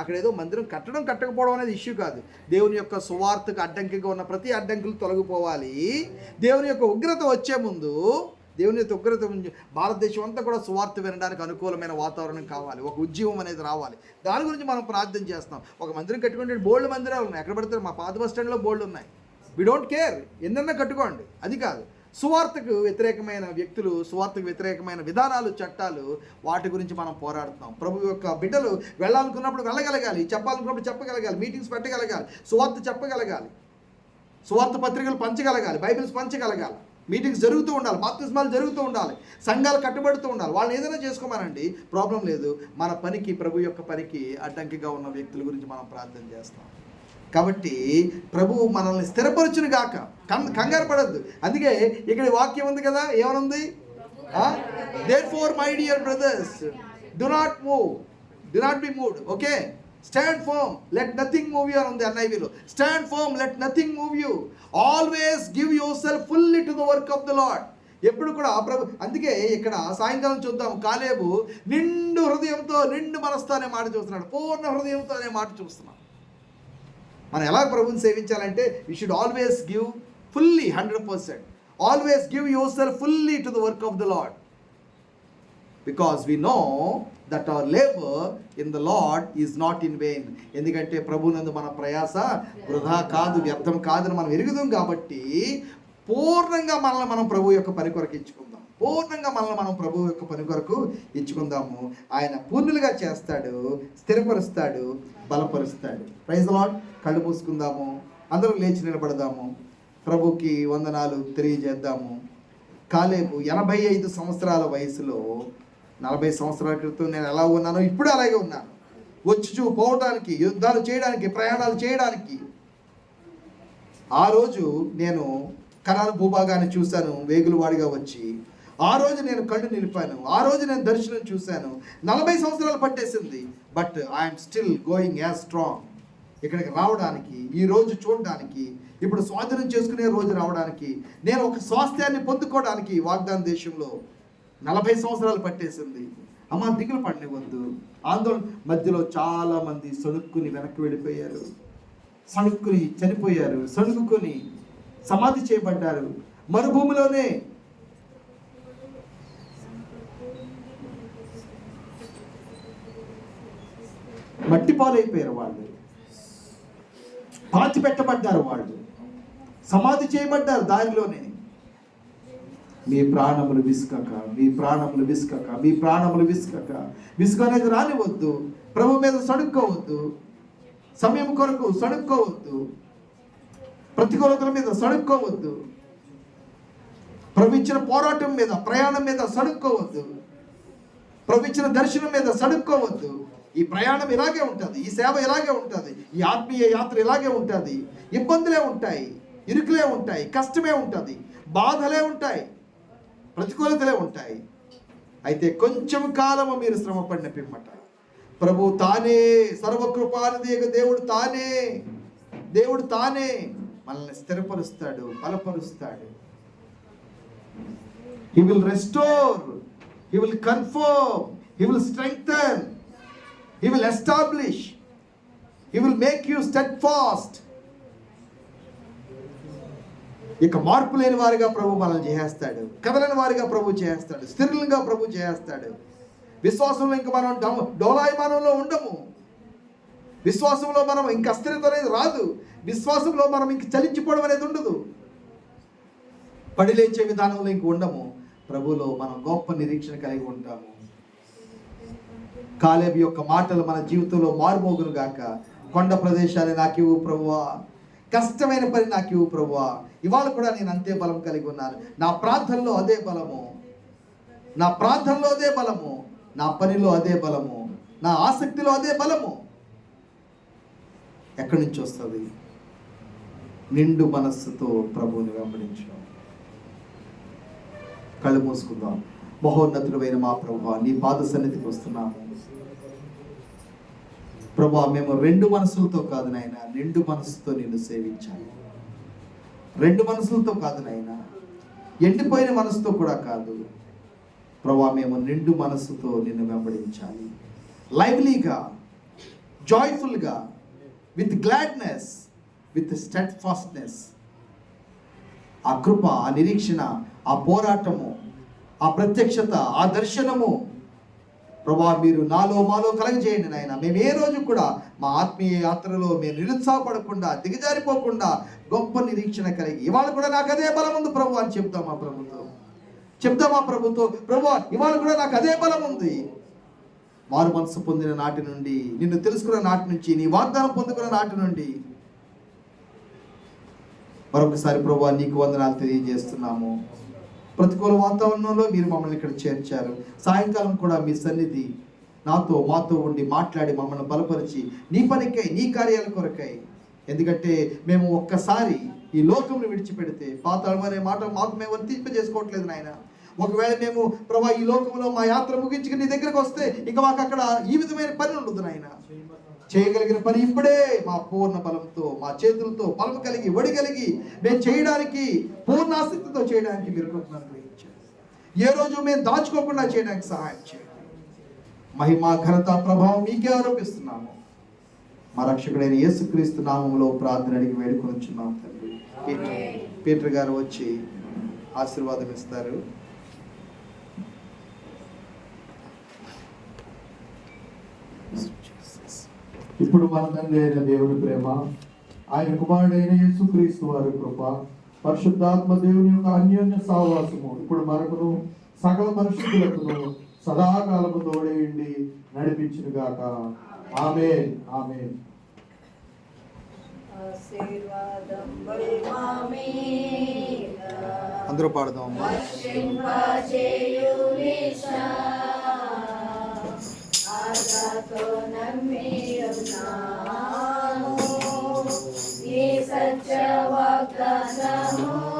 A: అక్కడ ఏదో మందిరం కట్టకపోవడం అనేది ఇష్యూ కాదు. దేవుని యొక్క సువార్తకు అడ్డంకిగా ఉన్న ప్రతి అడ్డంకులు తొలగిపోవాలి. దేవుని యొక్క ఉగ్రత వచ్చే ముందు దేవుని యొక్క ఉగ్రత భారతదేశం అంతా కూడా సువార్త వినడానికి అనుకూలమైన వాతావరణం కావాలి, ఒక ఉద్యమం అనేది రావాలి. దాని గురించి మనం ప్రార్థన చేస్తాం. ఒక మందిరం కట్టుకుంటే బోల్డ్ మందిరాలు ఉన్నాయి, ఎక్కడ పడితే మా పాత బస్ స్టాండ్లో బోల్డ్ ఉన్నాయి. వి డోంట్ కేర్, ఎన్నన్నా కట్టుకోండి, అది కాదు. సువార్తకు వ్యతిరేకమైన వ్యక్తులు, సువార్తకు వ్యతిరేకమైన విధానాలు, చట్టాలు, వాటి గురించి మనం పోరాడుతున్నాం. ప్రభు యొక్క బిడ్డలు వెళ్ళాలనుకున్నప్పుడు వెళ్ళగలగాలి, చెప్పాలనుకున్నప్పుడు చెప్పగలగాలి, మీటింగ్స్ పెట్టగలగాలి, సువార్త చెప్పగలగాలి, సువార్త పత్రికలు పంచగలగాలి, బైబిల్స్ పంచగలగాలి, మీటింగ్స్ జరుగుతూ ఉండాలి, బాప్తిస్మాలు జరుగుతూ ఉండాలి, సంఘాలు కట్టుబడుతూ ఉండాలి. వాళ్ళని ఏదైనా చేసుకోమనండి, ప్రాబ్లం లేదు. మన పనికి, ప్రభు యొక్క పనికి అడ్డంకిగా ఉన్న వ్యక్తుల గురించి మనం ప్రార్థన చేస్తాం. కాబట్టి ప్రభువు మనల్ని స్థిరపరచును గాక. కంగారు పడద్దు. అందుకే ఇక్కడ వాక్యం ఉంది కదా, ఏమనుంది? Therefore my dear brothers, do not be moved. Okay, stand firm, let nothing move you. On the NIV, stand firm, let nothing move you. Always give yourself fully to the work of the Lord. ఎప్పుడు కూడా ప్రభు, అందుకే ఇక్కడ సాయంకాలం చూద్దాం, కాలేబు నిండు హృదయంతో, నిండు మనసుతో అనే మాట చూస్తున్నాడు, పూర్ణ హృదయంతో అనే మాట చూస్తున్నాం. మనం ఎలా ప్రభువుని సేవించాలంటే we should always give fully 100%. Always give yourself fully to the work of the Lord, because we know that our labor in the Lord is not in vain. ఎందుకంటే ప్రభువునందు మన ప్రయాస వృధా కాదు, వ్యర్థం కాదని మనం ఎరుగుదాం. కాబట్టి పూర్ణంగా మనల్ని మనం ప్రభు యొక్క పని కొరకు ఇచ్చుకుందాం. పూర్ణంగా మనల్ని మనం ప్రభు యొక్క పని కొరకు ఇచ్చుకుందాము. ఆయన పూర్ణులుగా చేస్తాడు, స్థిరపరుస్తాడు, బలపరుస్తాడు. Praise the lord. కళ్ళు మూసుకుందాము, అందరూ లేచి నిలబడదాము, ప్రభుకి వందనాలు తెలియజేద్దాము. కాలేబు 85 సంవత్సరాల వయసులో, 40 సంవత్సరాల క్రితం నేను ఎలా ఉన్నానో ఇప్పుడు అలాగే ఉన్నాను. వచ్చి పోవడానికి, యుద్ధాలు చేయడానికి, ప్రయాణాలు చేయడానికి. ఆ రోజు నేను కనాను భూభాగాన్ని చూశాను వేగులవాడిగా వచ్చి. ఆ రోజు నేను కళ్ళు నిలిపాను, ఆ రోజు నేను దర్శనం చూశాను. 40 సంవత్సరాలు పట్టేసింది, but I'm still going as strong. ఇక్కడికి రావడానికి, ఈ రోజు చూడడానికి, ఇప్పుడు స్వాధీనం చేసుకునే రోజు రావడానికి, నేను ఒక స్వాస్థ్యాన్ని పొందుకోవడానికి వాగ్దాన దేశంలో 40 సంవత్సరాలు పట్టేసింది. అమ్మ దిగులు పడనివ్వద్దు. ఆందోళన మధ్యలో చాలామంది సణుక్కుని వెనక్కి వెళ్ళిపోయారు, సణుక్కుని చనిపోయారు, సణుక్కుని సమాధి చేయబడ్డారు. మరుభూమిలోనే మట్టి పాలైపోయారు వాళ్ళు, పాతి పెట్టబడ్డారు వాళ్ళు, సమాధి చేయబడ్డారు దారిలోనే. మీ ప్రాణములు విసుకక, మీ ప్రాణములు విసుకక, మీ ప్రాణములు విసుకక. విసుగు అనేది రానివద్దు. ప్రభు మీద సణుక్కోవద్దు, సమయం కొరకు సణుక్కోవద్దు, ప్రతికూలతల మీద సణుక్కోవద్దు, ప్రభు ఇచ్చిన పోరాటం మీద, ప్రయాణం మీద సణుక్కోవద్దు, ప్రభు ఇచ్చిన దర్శనం మీద సణుక్కోవద్దు. ఈ ప్రయాణం ఇలాగే ఉంటుంది, ఈ సేవ ఇలాగే ఉంటుంది, ఈ ఆత్మీయ యాత్ర ఇలాగే ఉంటుంది. ఇబ్బందులే ఉంటాయి, ఇరుకులే ఉంటాయి, కష్టమే ఉంటుంది, బాధలే ఉంటాయి, ప్రతికూలతలే ఉంటాయి. అయితే కొంచెం కాలము మీరు శ్రమ పడిన పిమ్మట ప్రభు తానే, సర్వకృపానిధి దేవుడు తానే మనల్ని స్థిరపరుస్తాడు, బలపరుస్తాడు. He will restore, He will confirm, He will strengthen, He will establish, He will make you steadfast. ఇక మార్పు లేని వారిగా ప్రభు మనల్ని చేస్తాడు, కదలని వారిగా ప్రభు చేస్తాడు, స్థిరంగా ప్రభు చేస్తాడు. విశ్వాసంలో ఇంక మనం డోలాయమానంలో ఉండము. విశ్వాసంలో మనం ఇంక అస్థిరత అనేది రాదు. విశ్వాసంలో మనం ఇంక చలించిపోవడం అనేది ఉండదు. పడిలేచే విధానంలో ఇంక ఉండము. ప్రభులో మనం గొప్ప నిరీక్షణ కలిగి ఉంటాము. కాలేబు యొక్క మాటలు మన జీవితంలో మారుమోగును గాక. కొండ ప్రదేశాన్ని నాకు ఇవ్వు ప్రభువా, కష్టమైన పని నాకు ఇవ్వు ప్రభువా. ఇవాళ కూడా నేను అంతే బలం కలిగి ఉన్నాను. నా ప్రార్థనలో అదే బలము, నా ప్రార్థనలో అదే బలము, నా పనిలో అదే బలము, నా ఆసక్తిలో అదే బలము. ఎక్కడి నుంచి వస్తుంది? నిండు మనస్సుతో ప్రభువుని వెంబడించడం. కళ్ళు మూసుకుందాం. మహోన్నతుడైన మా ప్రభువా, నీ పాద సన్నిధికి వస్తున్నాము ప్రభువా. మేము రెండు మనసులతో కాదు నాయన, నిండు మనసుతో నిన్ను సేవించాలి. రెండు మనసులతో కాదు నాయన, ఎండిపోయిన మనసుతో కూడా కాదు ప్రభువా. మేము నిండు మనసుతో నిన్ను వెంబడించాలి. లైవ్లీగా, జాయ్ఫుల్గా, విత్ గ్లాడ్నెస్, విత్ స్టెడ్ఫాస్ట్నెస్. ఆ కృప, ఆ నిరీక్షణ, ఆ పోరాటము ఆ ప్రత్యక్షత, ఆ దర్శనము ప్రభా మీరు నాలో మాలో కలగజేయండి నాయన. మేము ఏ రోజు కూడా మా ఆత్మీయ యాత్రలో మేము నిరుత్సాహపడకుండా, దిగజారిపోకుండా గొప్ప నిరీక్షణ కలిగి ఇవాళ కూడా నాకు అదే బలం ఉంది ప్రభు అని చెప్తామా ప్రభుతో ప్రభు ఇవాళ కూడా నాకు అదే బలం ఉంది. మారు మనసు పొందిన నాటి నుండి, నిన్ను తెలుసుకున్న నాటి నుంచి, నీ వాగ్దానం పొందుకున్న నాటి నుండి మరొకసారి ప్రభు నీకు వందనాలు తెలియజేస్తున్నాము. ప్రతికూల వాతావరణంలో మీరు మమ్మల్ని ఇక్కడ చేర్చారు. సాయంకాలం కూడా మీ సన్నిధి మాతో ఉండి మాట్లాడి మమ్మల్ని బలపరిచి నీ పనికై, నీ కార్యాల కొరకై. ఎందుకంటే మేము ఒక్కసారి ఈ లోకంను విడిచిపెడితే పాతాళం అనే మాట మాకు మేము వర్తింపజేసుకోవట్లేదు నాయన. ఒకవేళ మేము ప్రభా ఈ లోకంలో మా యాత్ర ముగించుకుని నీ దగ్గరకు వస్తే ఇంకా మాకు అక్కడ ఈ విధమైన పని ఉండదు నాయన. చేయగలిగిన పని ఇప్పుడే మా పూర్ణ బలంతో, మా చేతులతో బలం కలిగి, ఒడి కలిగి మేము చేయడానికి, పూర్ణాసక్తితో చేయడానికి మీరు అనుగ్రహించారు. ఏ రోజు మేము దాచుకోకుండా చేయడానికి సహాయం చేయండి. మహిమ, ఘనత, ప్రభావం మీకే ఆరోపిస్తున్నాము. మా రక్షకుడైన యేసుక్రీస్తు నామములో ప్రార్థన అడిగి వేడుకొనిచున్నాం తండ్రి. పీటర్ గారు వచ్చి ఆశీర్వాదం ఇస్తారు.
E: ఇప్పుడు మన తండ్రి అయిన దేవుని ప్రేమ, ఆయన కుమారుడైన యేసుక్రీస్తు వారి కృప, పరిశుద్ధాత్మ దేవుని యొక్క అన్యోన్య సహవాసము ఇప్పుడు మనకును సకల పరిశుద్ధులకును సదాకాలము తోడేయండి నడిపించును గాక. ఆమేన్. ఆమేన్.
A: అందరూ పాడదాం.
C: సత్య వాగ్దానము